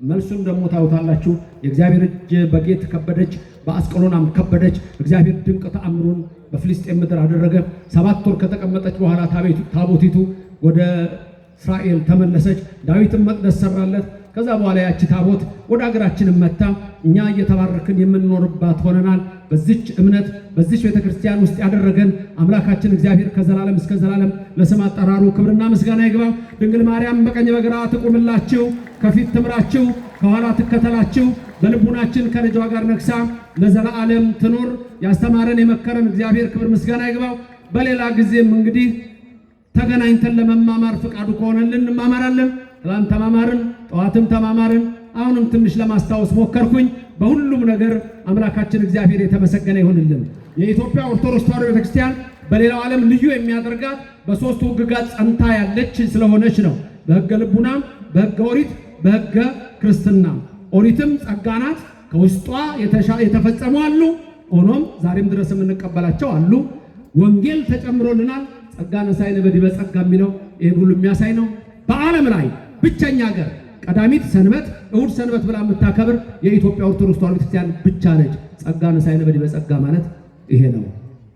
መልሱን ደግሞ ታውታላችሁ። የእግዚአብሔር እጅ በጌት ከበደች፣ በአስቀሎናም ከበደች። እግዚአብሔር ድንቅ ተአምሩን በፍልስጤም ምድር አደረገ። 7 ወር ከተቀመጠች በኋላ ታቦቲቱ ወደ እስራኤል ተመለሰች። ዳዊትም መቅደስ ሰራለት። ከዛ በኋላ ያቺ ታቦት ወደ ሀገራችን መጣ። እኛ እየተባረክን የምንኖርባት ሆነናል። በዚች እምነት በዚች ቤተክርስቲያን ውስጥ ያደረገን አምላካችን እግዚአብሔር ከዘላለም እስከ ዘላለም ለስም አጠራሩ ክብርና ምስጋና ይግባው። ድንግል ማርያም በቀኝ በግራ ትቁምላችሁ፣ ከፊት ትምራችሁ፣ ከኋላ ትከተላችሁ። በልቡናችን ከልጇ ጋር ነግሳ ለዘላለም ትኑር። ያስተማረን የመከረን እግዚአብሔር ክብር ምስጋና ይግባው። በሌላ ጊዜም እንግዲህ ተገናኝተን ለመማማር ፍቃዱ ከሆነልን እንማማራለን። ትላንት ተማማርን፣ ጠዋትም ተማማርን። አሁንም ትንሽ ለማስታወስ ሞከርኩኝ። በሁሉም ነገር አምላካችን እግዚአብሔር የተመሰገነ ይሁንልን። የኢትዮጵያ ኦርቶዶክስ ተዋሕዶ ቤተክርስቲያን በሌላው ዓለም ልዩ የሚያደርጋት በሶስቱ ሕግጋት ጸንታ ያለች ስለሆነች ነው። በሕገ ልቡናም፣ በሕገ ኦሪት፣ በሕገ ክርስትና። ኦሪትም ጸጋ ናት። ከውስጧ የተፈጸሙ አሉ፣ ሆኖም ዛሬም ድረስ የምንቀበላቸው አሉ። ወንጌል ተጨምሮልናል። ጸጋ ነሣኢነ በዲበ ጸጋ የሚለው ይህን ሁሉ የሚያሳይ ነው። በዓለም ላይ ብቸኛ ሀገር ቀዳሚት ሰንበት እሁድ ሰንበት ብላ የምታከብር የኢትዮጵያ ኦርቶዶክስ ተዋሕዶ ቤተክርስቲያን ብቻ ነች። ጸጋ ነሣኢነ በዲበ ጸጋ ማለት ይሄ ነው።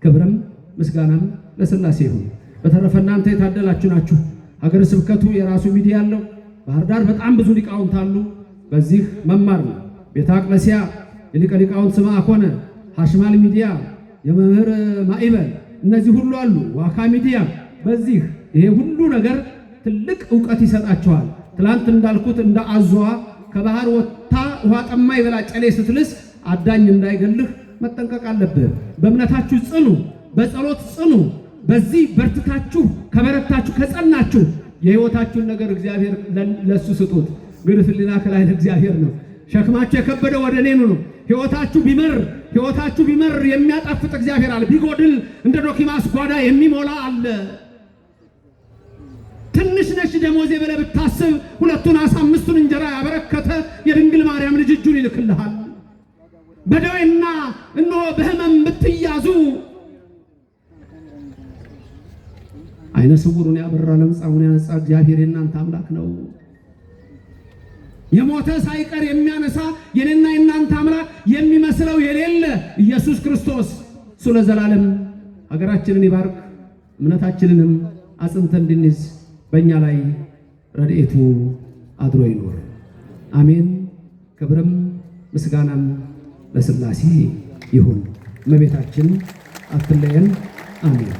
ክብርም ምስጋናም ለሥላሴ ይሁን። በተረፈ እናንተ የታደላችሁ ናችሁ። ሀገረ ስብከቱ የራሱ ሚዲያ አለው። ባህር ዳር በጣም ብዙ ሊቃውንት አሉ። በዚህ መማር ነው። ቤተ አቅለሲያ የሊቀ ሊቃውንት ስምዐ ኮነ፣ ሐሽማል ሚዲያ፣ የመምህር ማዕበል እነዚህ ሁሉ አሉ። ዋካ ሚዲያ። በዚህ ይሄ ሁሉ ነገር ትልቅ ዕውቀት ይሰጣቸዋል። ትላንት እንዳልኩት እንደ አዞዋ ከባህር ወጥታ ውሃ ጠማኝ ብላ ጨሌ ስትልስ አዳኝ እንዳይገልህ መጠንቀቅ አለብህ። በእምነታችሁ ጽኑ፣ በጸሎት ጽኑ። በዚህ በርትታችሁ ከበረታችሁ ከጸናችሁ የሕይወታችሁን ነገር እግዚአብሔር ለሱ ስጡት። ግድፍ ሕሊና ከላይ ለእግዚአብሔር ነው። ሸክማችሁ የከበደ ወደ እኔ ኑ ነው። ሕይወታችሁ ቢመር የሚያጣፍጥ እግዚአብሔር አለ። ቢጎድል እንደ ዶኪማስ ጓዳ የሚሞላ አለ። ትንሽ ነች ደሞዜ ብለህ ብታስብ 2 ዓሣ 5 እንጀራ ያበረከተ የድንግል ማርያም ልጅ እጁን ይልክልሃል። በደዌና እነሆ በሕመም ብትያዙ ዓይነ ስውሩን ያበራ ለምጻሙን ያነጻ እግዚአብሔር የእናንተ አምላክ ነው። የሞተ ሳይቀር የሚያነሳ የኔና የእናንተ አምላክ የሚመስለው የሌለ ኢየሱስ ክርስቶስ እሱ ለዘላለም ሀገራችንን ይባርክ፣ እምነታችንንም አጽንተን እንድንይዝ በእኛ ላይ ረድኤቱ አድሮ ይኖር። አሜን። ክብርም ምስጋናም ለሥላሴ ይሁን። እመቤታችን አትለየን። አሜን።